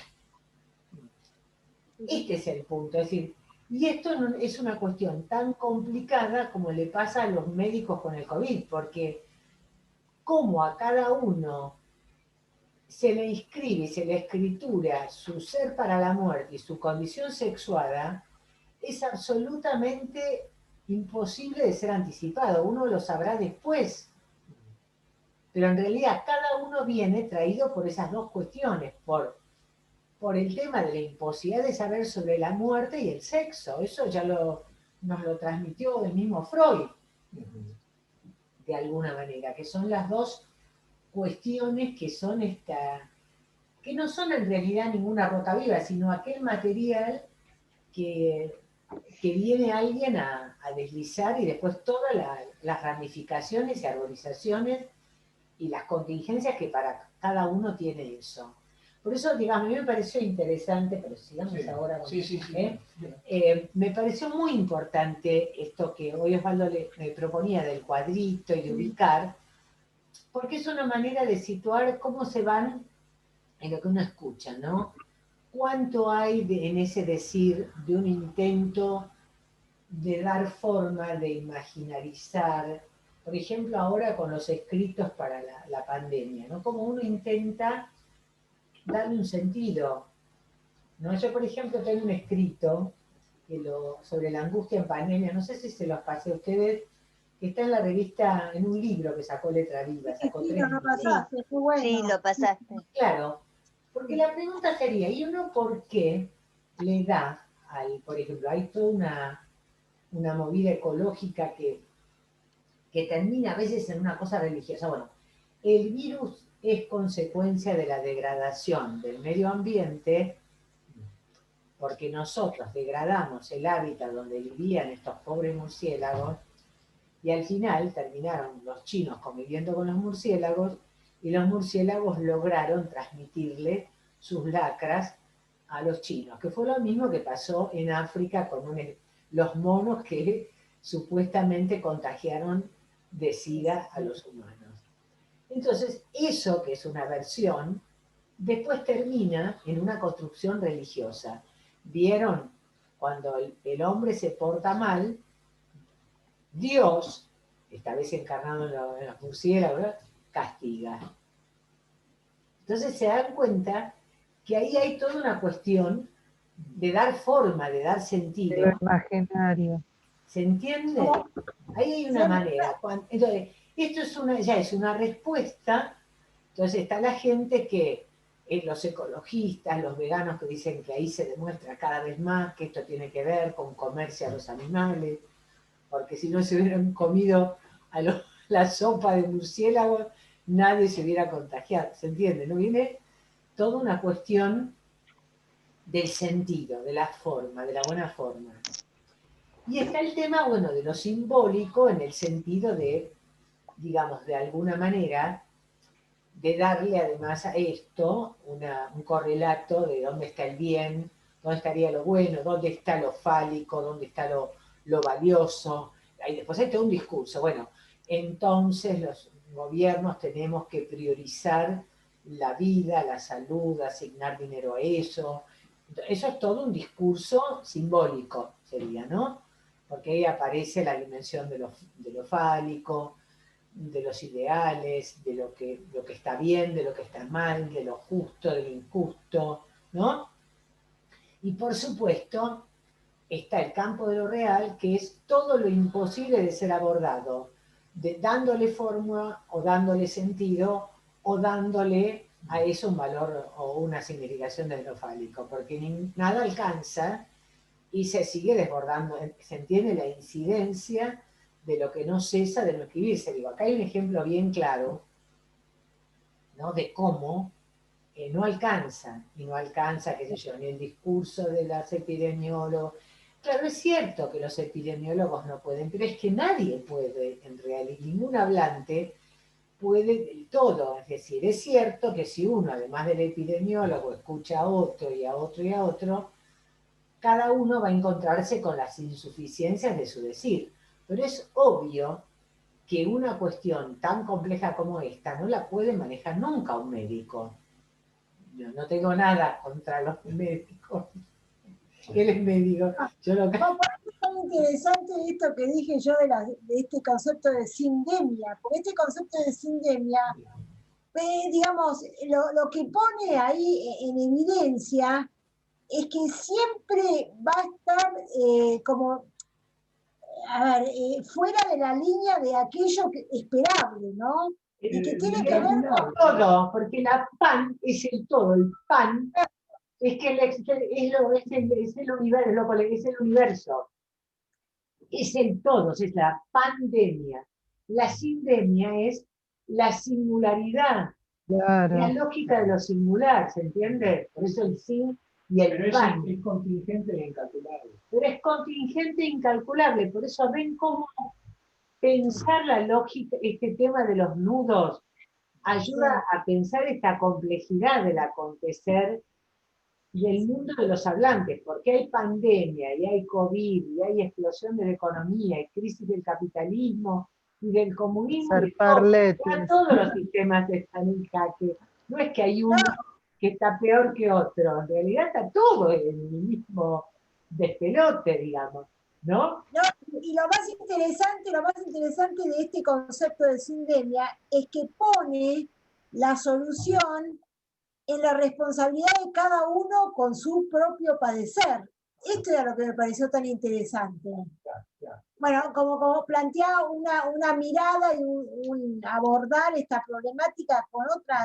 Este es el punto, es decir, y esto no es una cuestión tan complicada como le pasa a los médicos con el COVID, porque como a cada uno se le inscribe, se le escritura su ser para la muerte y su condición sexuada, es absolutamente imposible de ser anticipado. Uno lo sabrá después. Pero en realidad cada uno viene traído por esas dos cuestiones, por el tema de la imposibilidad de saber sobre la muerte y el sexo. Eso ya nos lo transmitió el mismo Freud, de alguna manera, que son las dos cuestiones que son que no son en realidad ninguna roca viva, sino aquel material que viene alguien a deslizar y después todas las ramificaciones y arborizaciones y las contingencias que para cada uno tiene eso. Por eso, digamos, a mí me pareció interesante, pero sigamos ahora. Me pareció muy importante esto que hoy Osvaldo me proponía del cuadrito y de ubicar, porque es una manera de situar cómo se van en lo que uno escucha, ¿no? ¿Cuánto hay en ese decir de un intento de dar forma, de imaginarizar? Por ejemplo, ahora con los escritos para la pandemia, ¿no? Como uno intenta darle un sentido, ¿no? Yo, por ejemplo, tengo un escrito sobre la angustia en pandemia, no sé si se los pasé a ustedes, que está en la revista, en un libro que sacó Letra Viva. Sacó sí, lo pasaste, fue bueno. Sí, lo pasaste. Claro, porque la pregunta sería, ¿y uno por qué le da por ejemplo, hay toda una movida ecológica que termina a veces en una cosa religiosa? Bueno, el virus es consecuencia de la degradación del medio ambiente, porque nosotros degradamos el hábitat donde vivían estos pobres murciélagos, y al final terminaron los chinos conviviendo con los murciélagos, y los murciélagos lograron transmitirle sus lacras a los chinos, que fue lo mismo que pasó en África con los monos que supuestamente contagiaron de SIDA a los humanos. Entonces, eso que es una versión, después termina en una construcción religiosa. ¿Vieron? Cuando el hombre se porta mal, Dios, esta vez encarnado en los murciélagos, castiga. Entonces se dan cuenta que ahí hay toda una cuestión de dar forma, de dar sentido. De lo imaginario. ¿Se entiende? Ahí hay una manera. Entonces, esto ya es una respuesta. Entonces está la gente que, los ecologistas, los veganos, que dicen que ahí se demuestra cada vez más que esto tiene que ver con comerse a los animales, porque si no se hubieran comido la sopa de murciélago, nadie se hubiera contagiado. ¿Se entiende? ¿No? Viene toda una cuestión del sentido, de la forma, de la buena forma. Y está el tema, bueno, de lo simbólico en el sentido de, digamos, de alguna manera, de darle además a esto un correlato de dónde está el bien, dónde estaría lo bueno, dónde está lo fálico, dónde está lo valioso, después hay todo un discurso. Bueno, entonces los gobiernos tenemos que priorizar la vida, la salud, asignar dinero a eso. Eso es todo un discurso simbólico, sería, ¿no? Porque ahí aparece la dimensión de lo fálico, de los ideales, de lo que está bien, de lo que está mal, de lo justo, de lo injusto, ¿no? Y por supuesto está el campo de lo real, que es todo lo imposible de ser abordado, dándole forma o dándole sentido o dándole a eso un valor o una significación de lo fálico, porque nada alcanza y se sigue desbordando, se entiende la incidencia de lo que no cesa de no escribirse. Digo, acá hay un ejemplo bien claro, ¿no? De cómo no alcanza, y no alcanza, qué sé yo, ni el discurso de los epidemiólogos. Claro, es cierto que los epidemiólogos no pueden, pero es que nadie puede, en realidad, ningún hablante puede del todo. Es decir, es cierto que si uno, además del epidemiólogo, escucha a otro y a otro y a otro, cada uno va a encontrarse con las insuficiencias de su decir. Pero es obvio que una cuestión tan compleja como esta no la puede manejar nunca un médico. Yo no tengo nada contra los médicos. Él es médico. Yo lo que... No, por eso es tan interesante esto que dije yo de este concepto de sindemia, porque este concepto de sindemia, digamos, lo que pone ahí en evidencia es que siempre va a estar como, a ver, fuera de la línea de aquello esperable, ¿no? Y que tiene que ver con todo, porque la pan es el todo, el pan es que es el universo, es el universo, es el todo, es la pandemia. La sindemia es la singularidad, Claro. la lógica de lo singular, ¿se entiende? Por eso el sin y el Pero pan. es contingente e incalculable. Pero es contingente e incalculable, por eso ven cómo pensar la lógica, este tema de los nudos, ayuda a pensar esta complejidad del acontecer del mundo de los hablantes, porque hay pandemia, y hay COVID, y hay explosión de la economía, y crisis del capitalismo y del comunismo, y todos los sistemas están en jaque. No es que hay uno que está peor que otro, en realidad está todo en el mismo despelote, digamos, ¿no? No, y lo más interesante de este concepto de sindemia es que pone la solución en la responsabilidad de cada uno con su propio padecer. Esto era lo que me pareció tan interesante. Bueno, como planteaba una mirada y un abordar esta problemática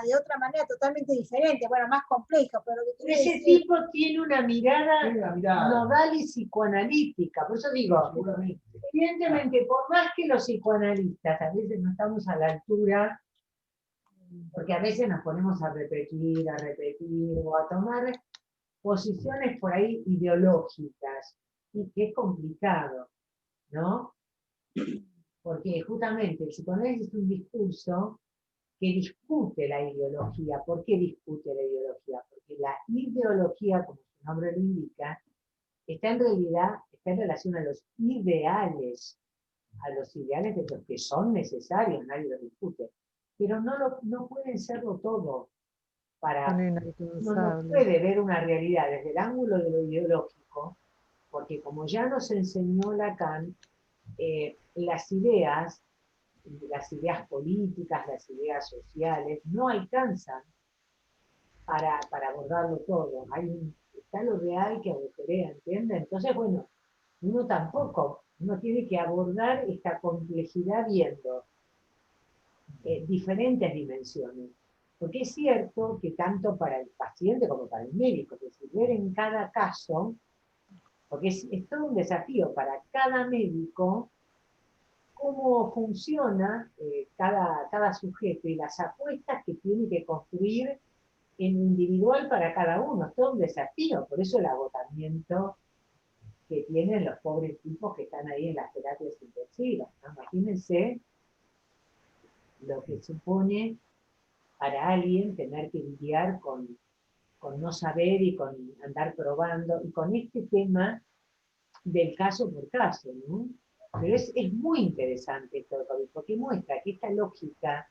de otra manera totalmente diferente, bueno, más compleja. Pero ese tipo tiene una mirada nodal y psicoanalítica, por eso digo, evidentemente, por más que los psicoanalistas a veces no estamos a la altura, porque a veces nos ponemos a repetir, o a tomar posiciones por ahí ideológicas, y que es complicado, ¿no? Porque justamente el psicoanálisis es un discurso que discute la ideología. ¿Por qué discute la ideología? Porque la ideología, como su nombre lo indica, está en relación a los ideales de los que son necesarios, nadie los discute, pero no pueden serlo todo. Uno no puede ver una realidad desde el ángulo de lo ideológico, porque como ya nos enseñó Lacan, las ideas políticas, las ideas sociales, no alcanzan para abordarlo todo. Está lo real que agujerea, ¿entiendes? Entonces, bueno, uno tiene que abordar esta complejidad viendo diferentes dimensiones. Porque es cierto que tanto para el paciente como para el médico, que si ver en cada caso, porque es todo un desafío para cada médico, cómo funciona cada sujeto y las apuestas que tiene que construir en individual para cada uno. Es todo un desafío, por eso el agotamiento que tienen los pobres tipos que están ahí en las terapias intensivas, ¿no? Imagínense lo que supone para alguien tener que lidiar con no saber y con andar probando, y con este tema del caso por caso, ¿no? Pero es muy interesante esto de COVID, porque muestra que esta lógica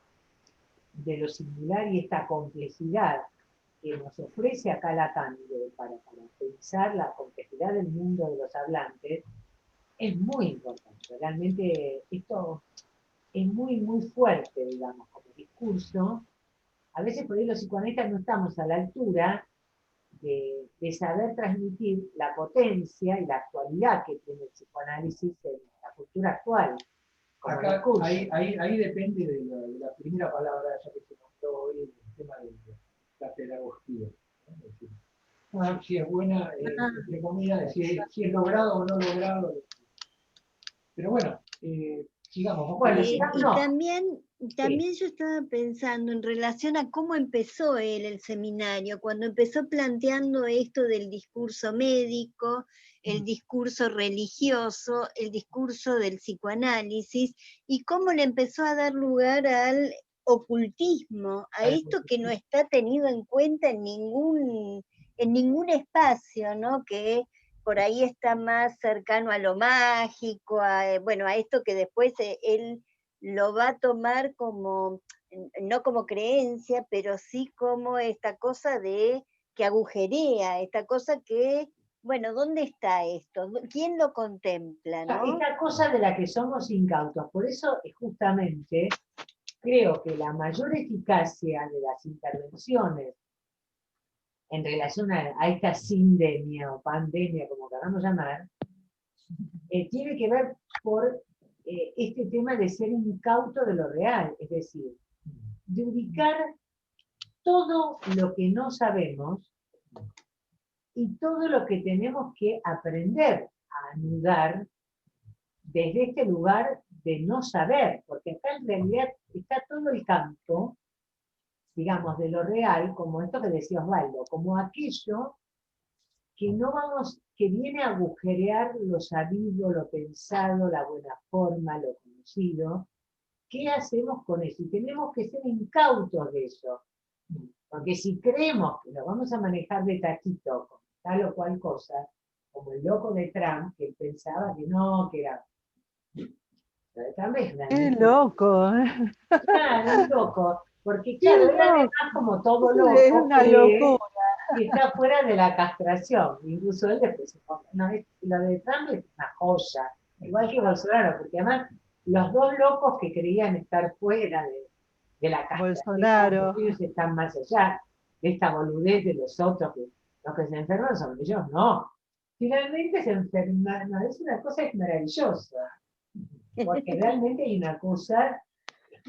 de lo singular y esta complejidad que nos ofrece acá Lacan para pensar la complejidad del mundo de los hablantes, es muy importante. Realmente esto es muy, muy fuerte, digamos, como discurso. A veces por ahí los psicoanalistas no estamos a la altura de saber transmitir la potencia y la actualidad que tiene el psicoanálisis en la cultura actual. Acá, ahí depende de la primera palabra ya que se nombró hoy, el tema de la pedagogía. ¿No? Es decir, si es buena, entre comillas, si es logrado o no logrado. Pero bueno, sigamos. Bueno, y no. también yo estaba pensando en relación a cómo empezó él el seminario, cuando empezó planteando esto del discurso médico, el discurso religioso, el discurso del psicoanálisis, y cómo le empezó a dar lugar al ocultismo, a esto que no está tenido en cuenta en ningún espacio, ¿no? Que por ahí está más cercano a lo mágico, a esto que después él lo va a tomar como, no como creencia, pero sí como esta cosa de que agujerea, esta cosa que, bueno, ¿dónde está esto? ¿Quién lo contempla, no? Esta cosa de la que somos incautos. Por eso, justamente, creo que la mayor eficacia de las intervenciones en relación a esta sindemia o pandemia, como queramos llamar, tiene que ver por este tema de ser incauto de lo real, es decir, de ubicar todo lo que no sabemos y todo lo que tenemos que aprender a anudar desde este lugar de no saber, porque acá en realidad está todo el campo, digamos, de lo real, como esto que decía Osvaldo, como aquello que viene a agujerear lo sabido, lo pensado, la buena forma, lo conocido. ¿Qué hacemos con eso? Y tenemos que ser incautos de eso. Porque si creemos que lo vamos a manejar de taquito, con tal o cual cosa, como el loco de Trump, que él pensaba que no, que era... Lo de Trump es ¡Qué loco! Claro, un loco. Porque claro, era además como todo Es loco una locura. que está fuera de la castración. Incluso él después se pone, no, lo de Trump es una joya, igual que Bolsonaro, porque además los dos locos que creían estar fuera de la castración, Bolsonaro. ellos están más allá de esta boludez de los otros, que los que se enferman son ellos, no. Finalmente se enferman, no, es una cosa maravillosa, porque realmente hay una cosa,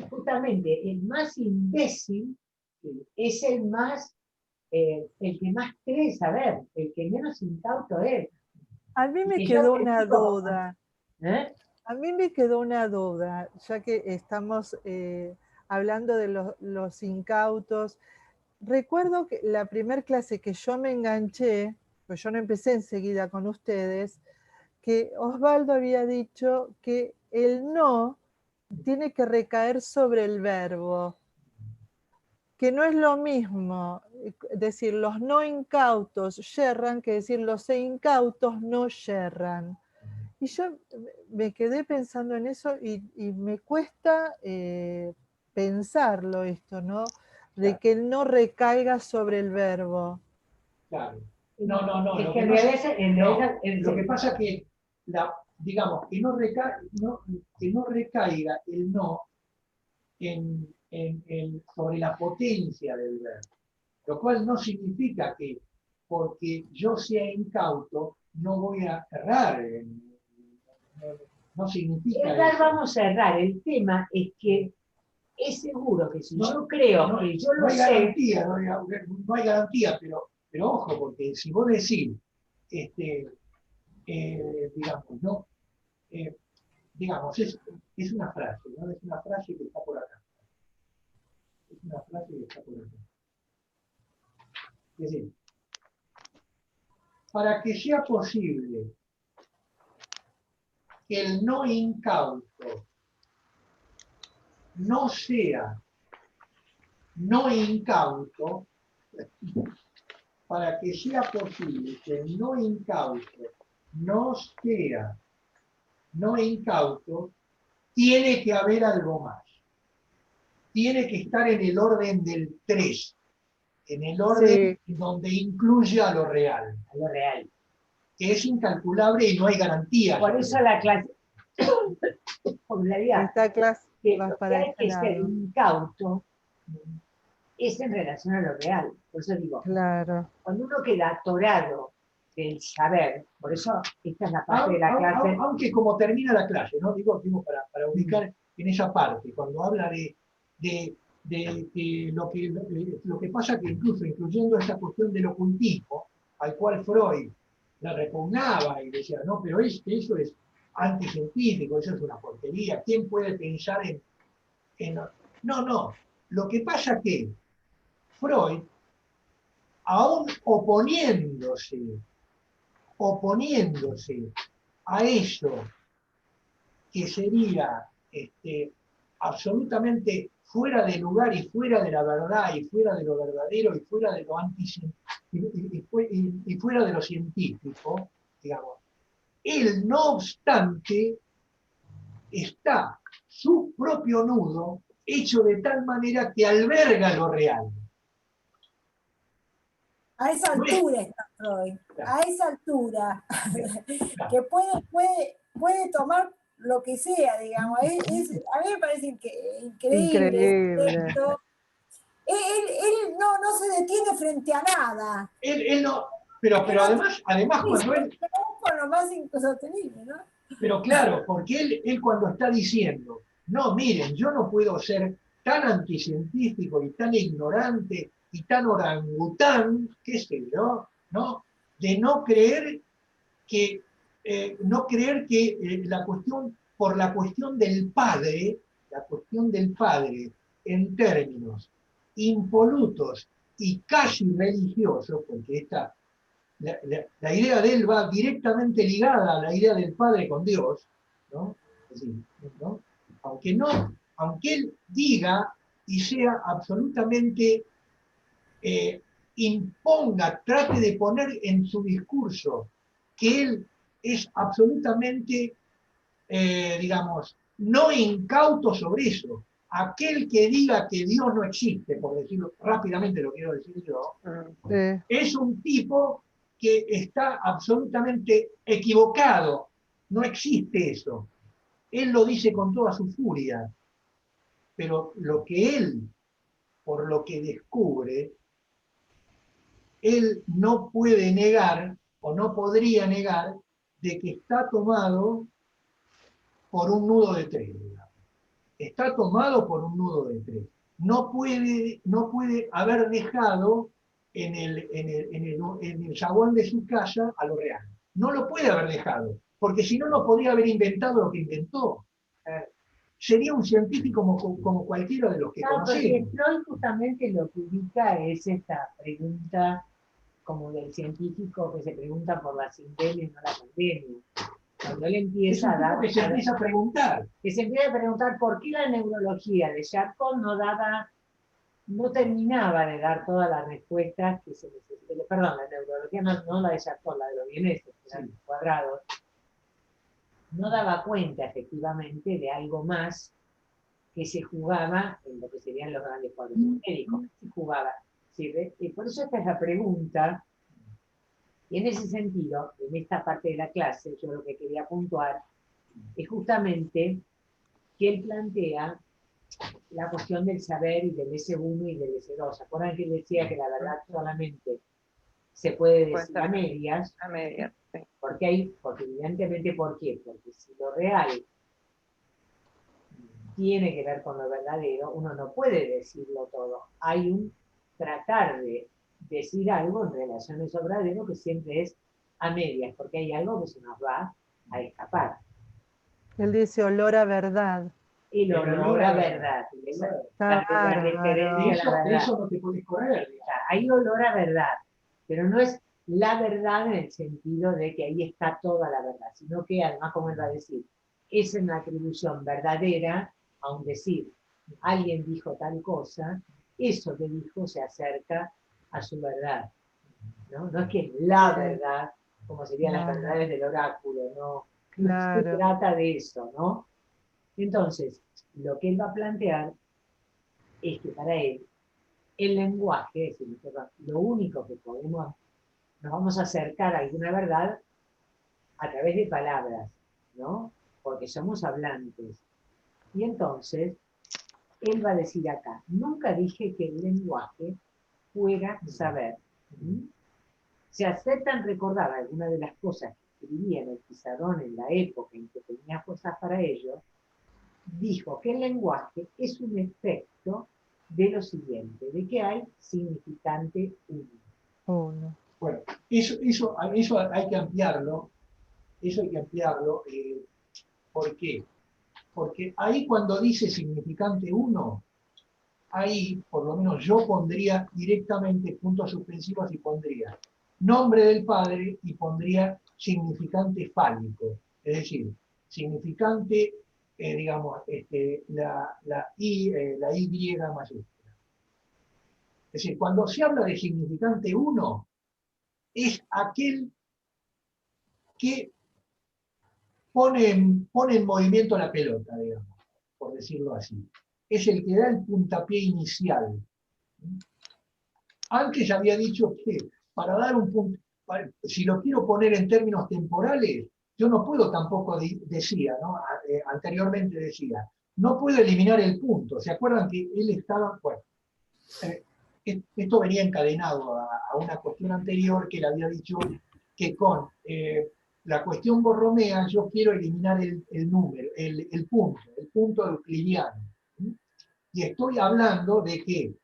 justamente el más imbécil es el que más cree saber, el que menos incauto es. A mí me quedó una duda. A mí me quedó una duda, ya que estamos hablando de los incautos. Recuerdo que la primera clase que yo me enganché, pues yo no empecé enseguida con ustedes, que Osvaldo había dicho que el no tiene que recaer sobre el verbo, que no es lo mismo decir los no incautos yerran que decir los incautos no yerran. Y yo me quedé pensando en eso y me cuesta pensarlo esto, ¿no? De que no recaiga sobre el verbo. Claro. No. Es que en realidad lo que pasa es que, digamos, que no recaiga el no sobre la potencia del verbo. Lo cual no significa que porque yo sea incauto no voy a errar. No significa errar, eso. vamos a errar. El tema es que es seguro que si yo creo que yo lo hay sé... garantía, no hay garantía, pero ojo, porque si vos decís, digamos, ¿no? Digamos, es una frase, ¿no? Es una frase que está por acá. Es una frase que está por acá. Es decir, para que sea posible que el no incauto no sea no incauto, para que sea posible que el no incauto no sea no incauto, tiene que haber algo más. Tiene que estar en el orden del 3, en el orden donde incluye a lo real. A lo real. Que es incalculable y no hay garantía. Por eso la clase, esta clase que va lo que para hay este que ser lado. incauto es en relación a lo real. Por eso digo, Claro. cuando uno queda atorado del saber, por eso esta es la parte de la clase. Aunque como termina la clase, ¿no? Digo para ubicar en esa parte, cuando habla de lo que pasa que incluso incluyendo esta cuestión del ocultismo, al cual Freud la repugnaba y decía, no, pero eso es anticientífico, eso es una porquería, ¿quién puede pensar en... No, lo que pasa que Freud, aún oponiéndose a eso que sería absolutamente fuera de lugar y fuera de la verdad y fuera de lo verdadero y fuera de lo y fuera de lo científico, digamos. Él, no obstante, está su propio nudo hecho de tal manera que alberga lo real. A esa altura está Freud, a esa altura, que puede tomar lo que sea, digamos. A mí me parece increíble. Esto. Él no se detiene frente a nada. Él no, pero además cuando él... Con lo más insostenible, ¿no? Pero claro, porque él cuando está diciendo, no, miren, yo no puedo ser tan anticientífico y tan ignorante y tan orangután, qué sé yo, ¿no? De no creer que la cuestión, por la cuestión del padre en términos impolutos y casi religiosos, porque la idea de él va directamente ligada a la idea del padre con Dios, ¿no? Es decir, ¿no? Aunque él diga y sea absolutamente imponga, trate de poner en su discurso que él es absolutamente, digamos, no incauto sobre eso. Aquel que diga que Dios no existe, por decirlo rápidamente, lo quiero decir yo, es un tipo que está absolutamente equivocado. No existe eso. Él lo dice con toda su furia, pero lo que él, por lo que descubre, él no puede negar o no podría negar de que está tomado por un nudo de 3. Está tomado por un nudo de 3. No puede haber dejado en el zaguán de su casa a lo real. No lo puede haber dejado, porque si no, no podría haber inventado lo que inventó. Sería un científico como cualquiera de los que conocemos. Porque Freud justamente lo que ubica es esta pregunta como del científico que se pregunta por la sindemia y no la pandemia. Cuando él empieza a dar... Que se empieza a preguntar. Que se empieza a preguntar por qué la neurología de Charcot no terminaba de dar todas las respuestas que se necesitaban. Perdón, la neurología no la de Charcot, la de los vieneses, que eran cuadrados. No daba cuenta efectivamente de algo más que se jugaba en lo que serían los grandes cuadros médicos. Se jugaba. ¿Sí? Y por eso esta es la pregunta. Y en ese sentido, en esta parte de la clase, yo lo que quería puntuar es justamente que él plantea la cuestión del saber y del S1 y del S2. ¿Se acuerdan que él decía que la verdad solamente se puede decir a medias? A medias, sí. Porque evidentemente, ¿por qué? Porque si lo real tiene que ver con lo verdadero, uno no puede decirlo todo. Hay un tratar de decir algo en relación a eso verdadero que siempre es a medias, porque hay algo que se nos va a escapar. Él dice olor a verdad. El olor a verdad. La referencia a la verdad. De eso no te puedes correr. O sea, hay olor a verdad, pero no es la verdad en el sentido de que ahí está toda la verdad, sino que además, como él va a decir, es una atribución verdadera a un decir. Alguien dijo tal cosa, eso que dijo se acerca a su verdad. No es que la verdad, como serían las verdades del oráculo, no Claro. Se trata de eso, ¿no? Entonces, lo que él va a plantear es que para él, el lenguaje, es decir, lo único que podemos, nos vamos a acercar a alguna verdad a través de palabras, ¿no? Porque somos hablantes. Y entonces, él va a decir acá, nunca dije que el lenguaje fuera saber. Se aceptan recordar algunas de las cosas que escribía en el pizarrón en la época en que tenía fuerzas para ello, dijo que el lenguaje es un efecto de lo siguiente, de que hay significante uno. Bueno, eso hay que ampliarlo, ¿por qué? Porque ahí cuando dice significante uno, ahí por lo menos yo pondría directamente puntos suspensivos y pondría nombre del padre y pondría significante fálico, es decir, significante, digamos, la Y mayúscula. Es decir, cuando se habla de significante uno, es aquel que pone en movimiento la pelota, digamos, por decirlo así. Es el que da el puntapié inicial. Antes ya había dicho que para dar un punto, si lo quiero poner en términos temporales, yo no puedo tampoco, decía, ¿no? Anteriormente decía, no puedo eliminar el punto. ¿Se acuerdan que él estaba, bueno, esto venía encadenado a una cuestión anterior que él había dicho que con la cuestión Borromea yo quiero eliminar el número, el punto euclidiano. Y estoy hablando de que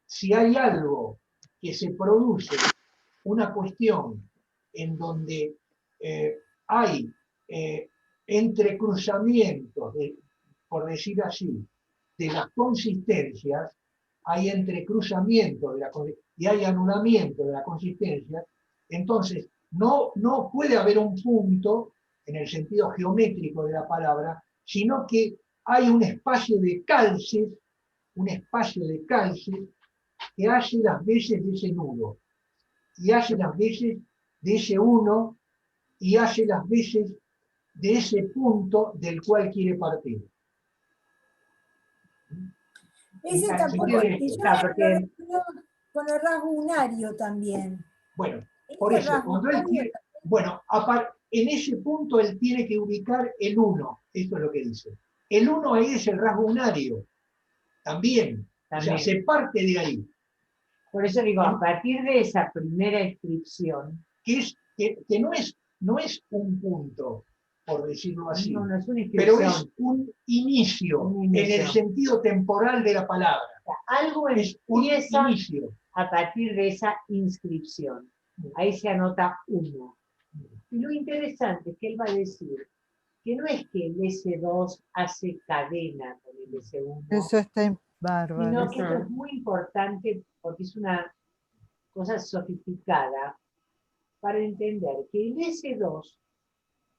si hay algo que se produce, una cuestión en donde hay entrecruzamientos, por decir así, de las consistencias, hay entrecruzamiento y hay anudamiento de la consistencia, entonces no puede haber un punto en el sentido geométrico de la palabra, sino que hay un espacio de calces que hace las veces de ese nudo, y hace las veces de ese uno, y hace las veces de ese punto del cual quiere partir. Ese tampoco, yo lo con el rasgo unario también. Bueno, por eso, cuando él quiere, bueno, en ese punto él tiene que ubicar el uno, esto es lo que dice. El uno ahí es el rasgo unario, también. O sea, se parte de ahí. Por eso digo, a partir de esa primera inscripción, que no es un punto, por decirlo así, no es una pero es un inicio en el sentido temporal de la palabra. O sea, algo es un inicio a partir de esa inscripción. Ahí se anota uno. Y lo interesante es que él va a decir que no es que el S2 hace cadena con el S1. Eso está bárbaro. Sino que esto es muy importante porque es una cosa sofisticada para entender que el S2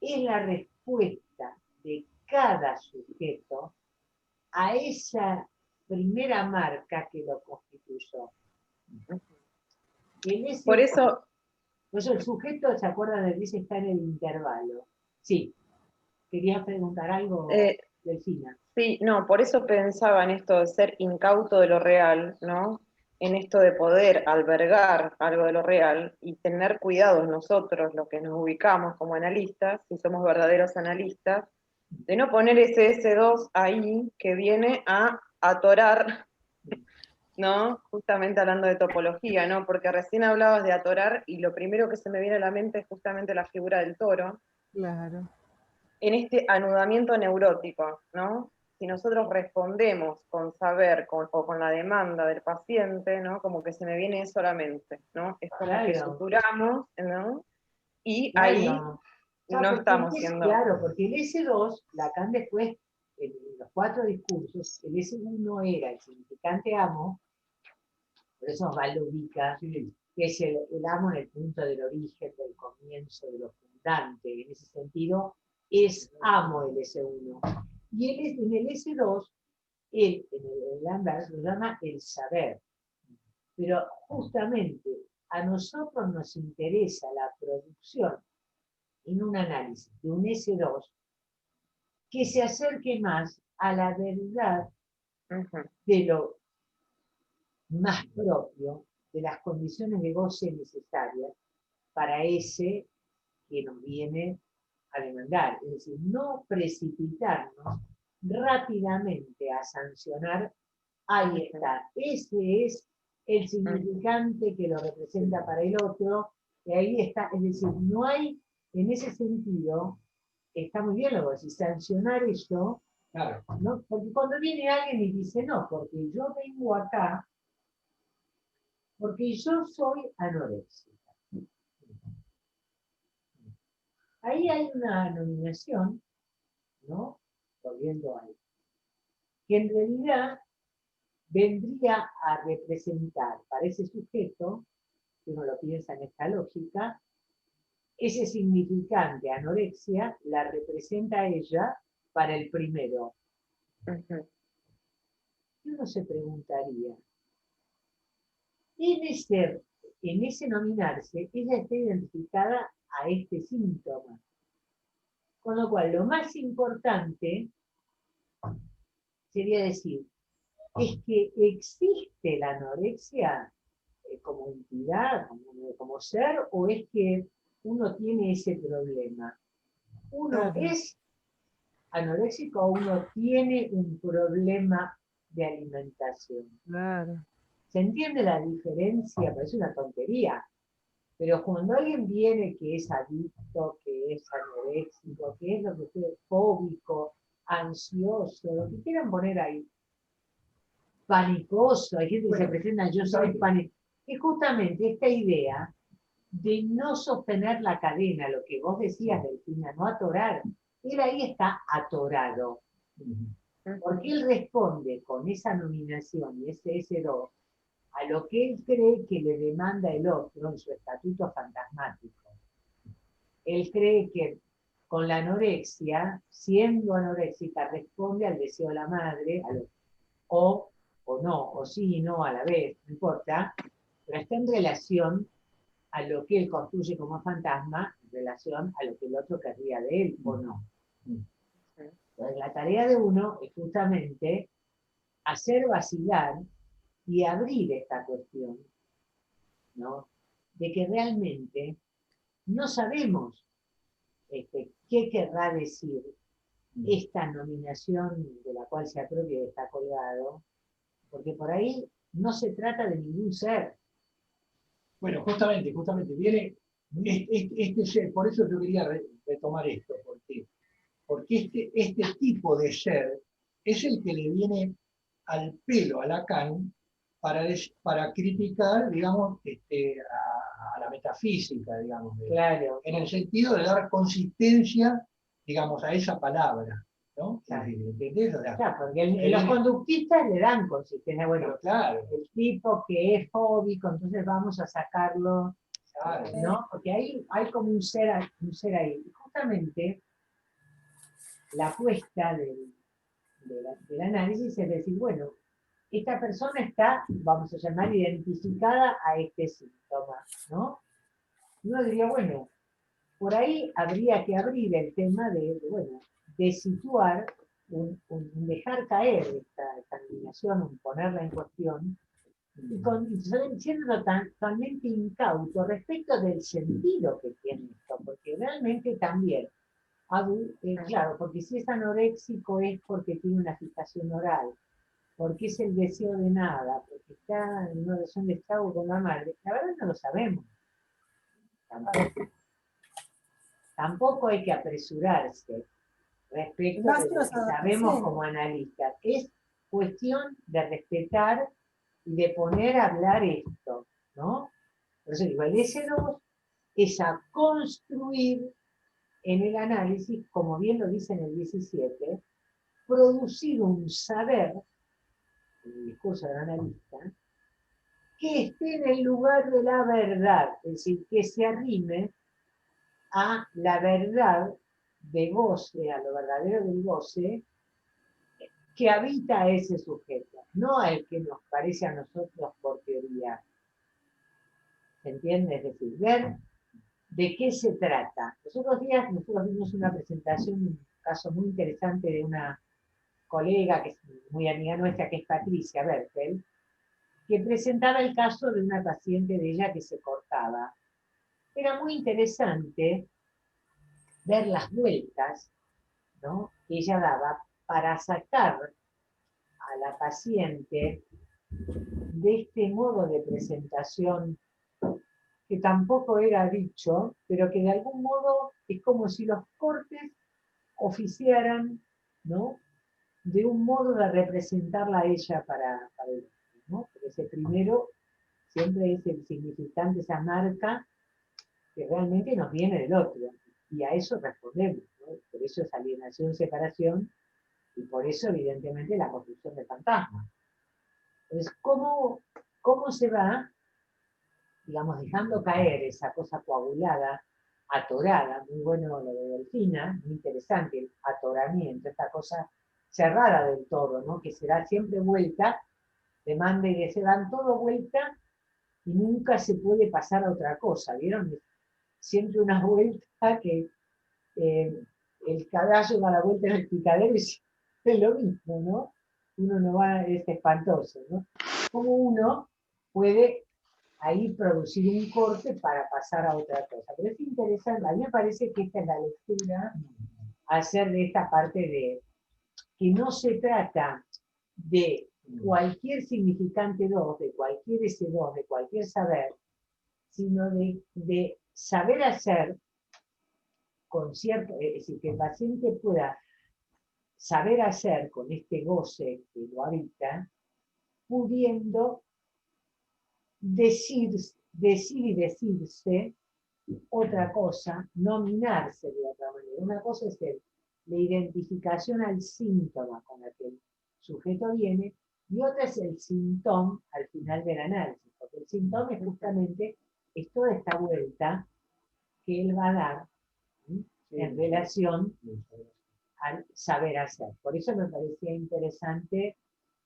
es la respuesta de cada sujeto a esa primera marca que lo constituyó. Por eso el sujeto, ¿se acuerdan de dice está en el intervalo? Sí. ¿Querías preguntar algo, Delfina? Sí, no, por eso pensaba en esto de ser incauto de lo real, ¿no? En esto de poder albergar algo de lo real y tener cuidados nosotros, los que nos ubicamos como analistas, si somos verdaderos analistas, de no poner ese S2 ahí que viene a atorar, ¿no? Justamente hablando de topología, ¿no? Porque recién hablabas de atorar y lo primero que se me viene a la mente es justamente la figura del toro. Claro. En este anudamiento neurótico, ¿no? Si nosotros respondemos con saber o con la demanda del paciente, ¿no? Como que se me viene eso a la mente, ¿no? Es como que suturamos, ¿no? Y ahí no estamos siendo... Claro, porque el S2, Lacan después, en los 4 discursos, el S1 era el significante amo, por eso Osvaldo lo ubica, que es el amo en el punto del origen, del comienzo, de lo fundante. En ese sentido, es amo el S1. Y en el S2, él, en el Lambert, lo llama el saber. Pero justamente a nosotros nos interesa la producción en un análisis de un S2 que se acerque más a la verdad de lo más propio, de las condiciones de goce necesarias para ese que nos viene a demandar. Es decir, no precipitarnos rápidamente a sancionar, ahí está, ese es el significante que lo representa para el otro, y ahí está, es decir, no hay, en ese sentido, está muy bien lo que decís, sancionar eso, claro, ¿no? Porque cuando viene alguien y dice, no, porque yo vengo acá, porque yo soy anoréxica. Ahí hay una nominación, ¿no? Volviendo ahí, que en realidad vendría a representar para ese sujeto, si uno lo piensa en esta lógica, ese significante anorexia la representa ella para el primero. Y uno se preguntaría, en ese nominarse, ella está identificada a este síntoma. Con lo cual, lo más importante sería decir, es que existe la anorexia como entidad, como ser, o es que uno tiene ese problema. Uno es anoréxico o uno tiene un problema de alimentación. Claro. ¿Se entiende la diferencia? Parece una tontería. Pero cuando alguien viene que es adicto, que es anoréxico, que es lo que ustedes, fóbico, ansioso, lo que quieran poner ahí, panicoso, hay gente que se presenta, yo soy pánico, es justamente esta idea de no sostener la cadena, lo que vos decías, Delfina, no atorar, él ahí está atorado, porque él responde con esa nominación y ese S2 a lo que él cree que le demanda el otro en su estatuto fantasmático. Él cree que con la anorexia, siendo anoréxica, responde al deseo de la madre, o no, o sí y no a la vez, no importa, pero está en relación a lo que él construye como fantasma, en relación a lo que el otro querría de él, o no. Entonces, la tarea de uno es justamente hacer vacilar y abrir esta cuestión, ¿no? De que realmente no sabemos qué querrá decir esta nominación de la cual se apropia y está colgado, porque por ahí no se trata de ningún ser. Bueno, justamente, viene este ser, por eso yo quería retomar esto, porque este tipo de ser es el que le viene al pelo a Lacan para criticar, digamos, a la metafísica, digamos, Claro. En el sentido de dar consistencia, digamos, a esa palabra, ¿no? Claro. ¿Entendés? O sea, claro, porque los conductistas le dan consistencia. Bueno, claro, el tipo que es fóbico, entonces vamos a sacarlo, claro, ¿no? Porque hay como un ser ahí. Y justamente la apuesta del análisis es decir, bueno, esta persona está, vamos a llamar, identificada a este síntoma, ¿no? Uno diría, bueno, por ahí habría que abrir el tema de situar, un dejar caer esta nominación, un ponerla en cuestión, y siendo totalmente incauto respecto del sentido que tiene esto, porque realmente también, claro, porque si es anoréxico es porque tiene una fijación oral, porque es el deseo de nada, porque está en una relación de estrago con la madre, la verdad no lo sabemos. Tampoco hay que apresurarse respecto de lo que sabemos como analistas. Es cuestión de respetar y de poner a hablar esto, ¿no? Por eso digo, el S2 es a construir en el análisis, como bien lo dice en el 17, producir un saber, en el discurso del analista, que esté en el lugar de la verdad, es decir, que se arrime a la verdad de goce, a lo verdadero del goce, que habita a ese sujeto, no al que nos parece a nosotros por teoría. ¿Se entiende? Es decir, ver ¿De qué se trata? Los otros días nosotros vimos una presentación, un caso muy interesante de una colega que es muy amiga nuestra, que es Patricia Bertel, que presentaba el caso de una paciente de ella que se cortaba. Era muy interesante ver las vueltas, ¿no?, que ella daba para sacar a la paciente de este modo de presentación que tampoco era dicho, pero que de algún modo es como si los cortes oficiaran, ¿no?, de un modo de representarla a ella para el otro, ¿no? Porque ese primero siempre es el significante, esa marca que realmente nos viene del otro, y a eso respondemos, ¿no? Por eso es alienación, separación, y por eso evidentemente la construcción del fantasma. Entonces, ¿cómo se va, digamos, dejando caer esa cosa coagulada, atorada? Muy bueno lo de Delfina, muy interesante el atoramiento, esta cosa cerrada del todo, ¿no?, que se da siempre vuelta, demanda y se dan todo vuelta y nunca se puede pasar a otra cosa, ¿vieron? Siempre una vuelta que el caballo da la vuelta en el picadero y es lo mismo, ¿no? Uno no va, es espantoso, ¿no? Como uno puede ahí producir un corte para pasar a otra cosa. Pero es interesante, a mí me parece que esta es la lectura a hacer de esta parte de que no se trata de cualquier significante 2, de cualquier S2, de cualquier saber, sino de saber hacer con cierto, es decir, que el paciente pueda saber hacer con este goce que lo habita, pudiendo decir y decirse otra cosa, nominarse de otra manera. Una cosa es la identificación al síntoma con el que el sujeto viene, y otra es el síntoma al final del análisis, porque el síntoma es justamente toda esta vuelta que él va a dar, ¿sí?, en relación al saber hacer. Por eso me parecía interesante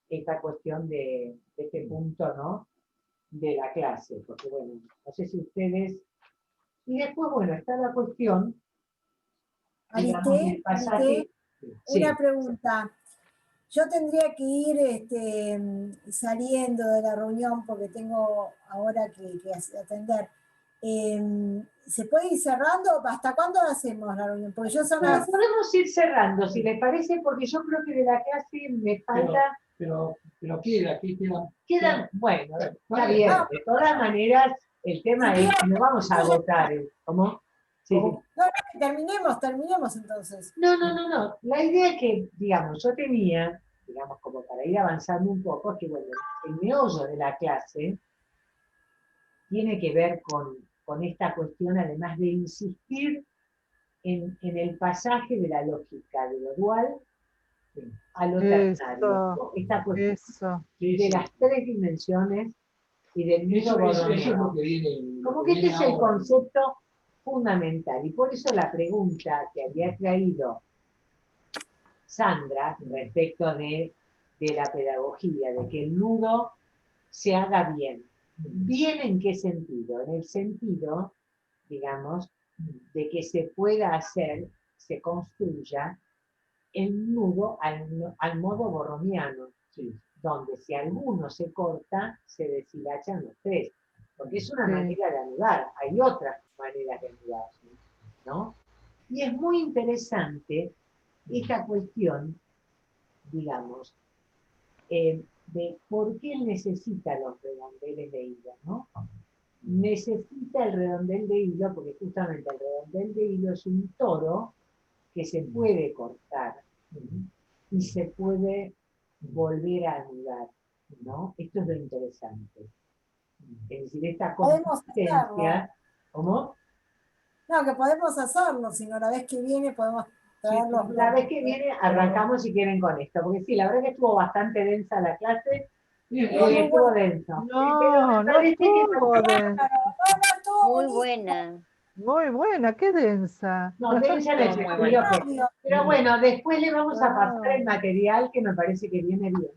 esta cuestión de este punto, ¿no?, de la clase, porque bueno, no sé si ustedes... Y después, bueno, está la cuestión, digamos, del pasaje... Una pregunta. Yo tendría que ir saliendo de la reunión porque tengo ahora que atender. ¿Se puede ir cerrando? ¿Hasta cuándo hacemos la reunión? Porque yo son las... Podemos ir cerrando, si les parece, porque yo creo que de la clase me falta... Pero queda. Quedan, bueno, está bien. De todas maneras, el tema es que no vamos a agotar. ¿Cómo? Sí, sí. No, terminemos entonces. No. La idea que, digamos, yo tenía, digamos, como para ir avanzando un poco, es que, bueno, el meollo de la clase tiene que ver con esta cuestión, además de insistir en el pasaje de la lógica, de lo dual a lo ternario. Esta cuestión de las tres dimensiones y del mismo borromiano. Como que este es el concepto fundamental, y por eso la pregunta que había traído Sandra respecto de la pedagogía, de que el nudo se haga bien. ¿Bien en qué sentido? En el sentido, digamos, de que se pueda hacer, se construya el nudo al modo borromiano, ¿sí?, donde si alguno se corta, se deshilachan los tres. Porque es una manera de anudar, hay otras maneras de anudar, ¿no? Y es muy interesante esta cuestión, digamos, de por qué él necesita los redondeles de hilo, ¿no? Necesita el redondel de hilo porque justamente el redondel de hilo es un toro que se puede cortar, ¿sí?, y se puede volver a anudar, ¿no? Esto es lo interesante. Es decir, esta consistencia... ¿Cómo? No, que podemos hacerlo, sino la vez que viene podemos traerlos. Sí, la vez que viene arrancamos si quieren con esto, porque sí, la verdad que estuvo bastante densa la clase. Estuvo denso. No estuvo densa. Muy buena. Muy buena, qué densa. No, densa en el sentido que... Pero bueno, después le vamos a pasar el material que me parece que viene bien.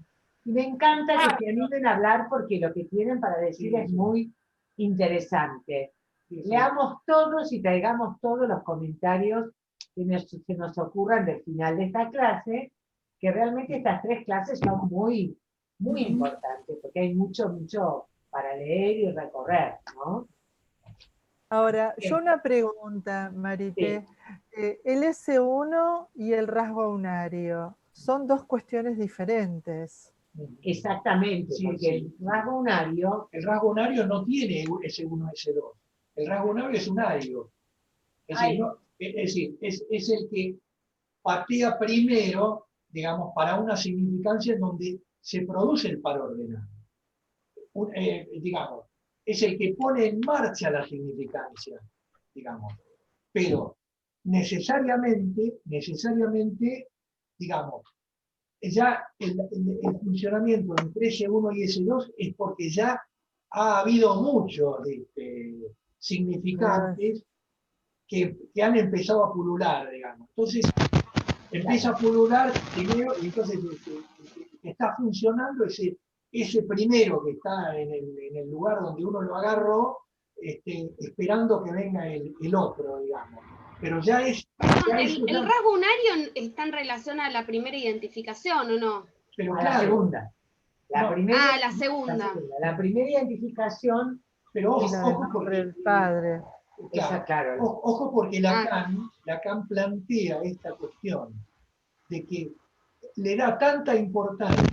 Y me encanta que se animen a hablar porque lo que tienen para decir es muy interesante. Leamos todos y traigamos todos los comentarios que se nos ocurran del final de esta clase, que realmente estas 3 clases son muy, muy importantes, porque hay mucho, mucho para leer y recorrer, ¿no? Ahora, yo una pregunta, Marité. El S1 y el rasgo aunario son 2 cuestiones diferentes. Exactamente, Sí, porque sí. el rasgo aunario... El rasgo aunario no tiene S1, S2. El rasgo aunario es unario. Es decir, es el que patea primero, digamos, para una significancia en donde se produce el par ordenado. Digamos, es el que pone en marcha la significancia, digamos. Pero necesariamente, digamos, ya el funcionamiento entre S1 y S2 es porque ya ha habido muchos significantes que han empezado a pulular, digamos. Entonces, empieza a pulular primero y entonces está funcionando ese primero que está en el lugar donde uno lo agarró, esperando que venga el otro, digamos. Pero ya es... El rasgo unario está en relación a la primera identificación, ¿o no? Pero a claro, la segunda. La segunda. La primera identificación, pero Y la del nombre del padre. claro. Ojo porque Lacan plantea esta cuestión de que le da tanta importancia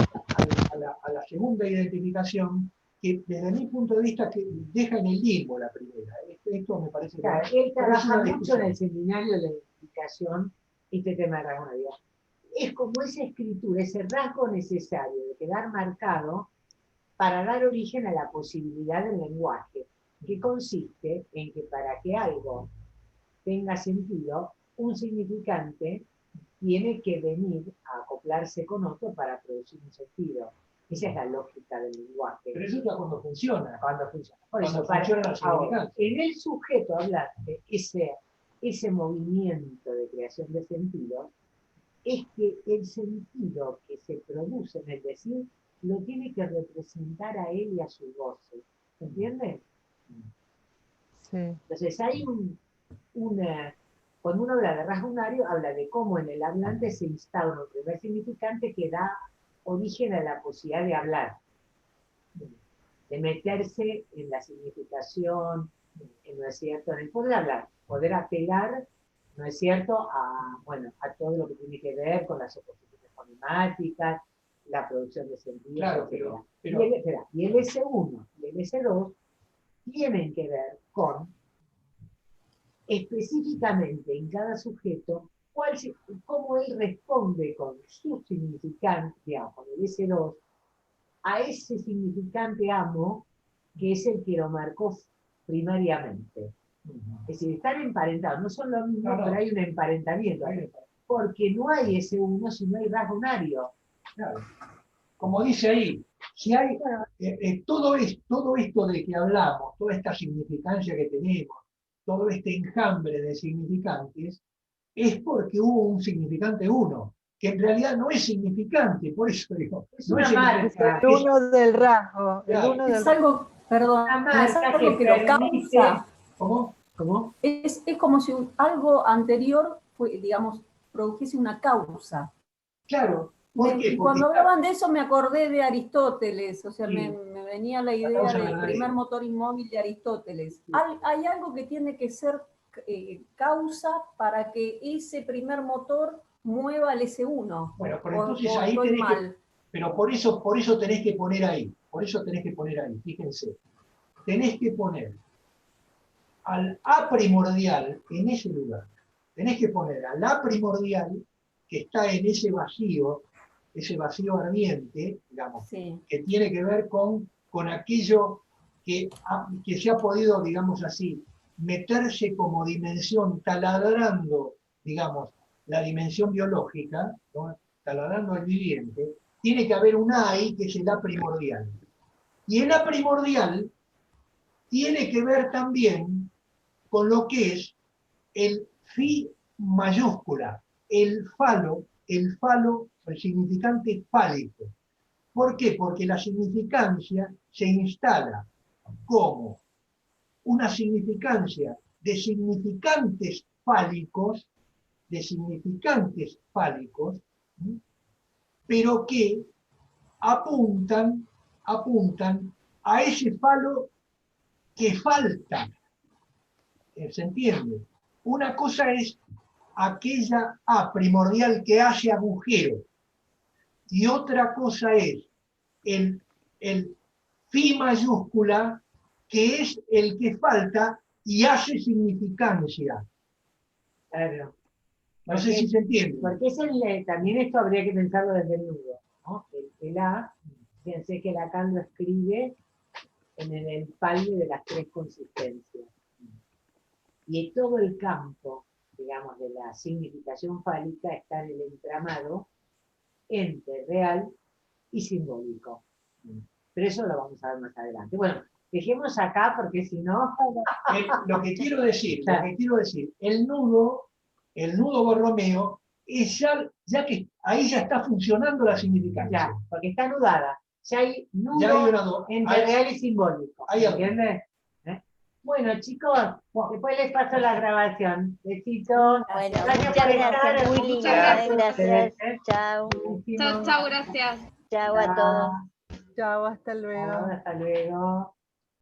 a la segunda identificación que desde mi punto de vista que deja en el limbo la primera. Esto me parece claro, que él trabaja mucho en el seminario de la identificación este tema de rasgo aunario. Es como esa escritura, ese rasgo necesario de quedar marcado para dar origen a la posibilidad del lenguaje, que consiste en que para que algo tenga sentido, un significante tiene que venir a acoplarse con otro para producir un sentido. Esa es la lógica del lenguaje. Pero eso es cuando funciona. Por eso, ahora, en el sujeto hablante, ese movimiento de creación de sentido, es que el sentido que se produce en el decir lo tiene que representar a él y a su goce. ¿Entiendes? Sí. Entonces hay cuando uno habla de rasgo aunario, habla de cómo en el hablante se instaura un primer significante que da origen a la posibilidad de hablar, de meterse en la significación, ¿no es cierto?, en el poder hablar, poder apelar, ¿no es cierto?, a todo lo que tiene que ver con las oposiciones fonemáticas, la producción de sentido, claro, etc. pero... Y el S1 y el S2 tienen que ver con específicamente en cada sujeto cómo él responde con su significante, digamos, con el S2, a ese significante amo que es el que lo marcó primariamente. Es decir, están emparentados, no son lo mismo, pero hay un emparentamiento. Porque no hay S1 si no hay rasgo aunario. Claro. Como dice ahí, si hay todo esto de que hablamos, toda esta significancia que tenemos, todo este enjambre de significantes, es porque hubo un significante uno, que en realidad no es significante, por eso digo, no es marca. El uno del rasgo. Claro. Es algo, perdón, es algo que lo causa. ¿Cómo? Es como si algo anterior, digamos, produjese una causa. Claro. ¿Por qué? Y cuando hablaban de eso me acordé de Aristóteles, o sea, sí, me venía la idea del primer motor inmóvil de Aristóteles. Sí. Hay algo que tiene que ser causa para que ese primer motor mueva al S1. Bueno, pero entonces ahí tenés que, pero por eso tenés que poner ahí, fíjense, tenés que poner al A primordial en ese lugar, tenés que poner al A primordial que está en ese vacío ardiente, digamos, sí, que tiene que ver con aquello que se ha podido, digamos así, meterse como dimensión, taladrando, digamos, la dimensión biológica, ¿no?, taladrando al viviente, tiene que haber un A ahí que es el A primordial. Y el A primordial tiene que ver también con lo que es el phi mayúscula, el falo, el significante fálico. ¿Por qué? Porque la significancia se instala como una significancia de significantes fálicos, pero que apuntan a ese falo que falta. ¿Se entiende? Una cosa es aquella A primordial que hace agujero, y otra cosa es el phi mayúscula, que es el que falta y hace significancia. Claro. No sé si se entiende. Porque también esto habría que pensarlo desde el nudo, ¿no? El A, fíjense que Lacan lo escribe en el empalme de las tres consistencias. Y todo el campo, digamos, de la significación fálica está en el entramado entre real y simbólico. Pero eso lo vamos a ver más adelante. Bueno, dejemos acá porque si no... Lo que quiero decir, el nudo Borromeo, es ya que ahí ya está funcionando la significancia. Ya, porque está nudada. Ya hay nudo entre real y simbólico. ¿Entiendes? Bueno, chicos, después les paso la grabación. Besitos. Bueno, muchas gracias, muy linda. Gracias. Chao. Chao, gracias. Chao a todos. Chao, hasta luego. Hasta luego.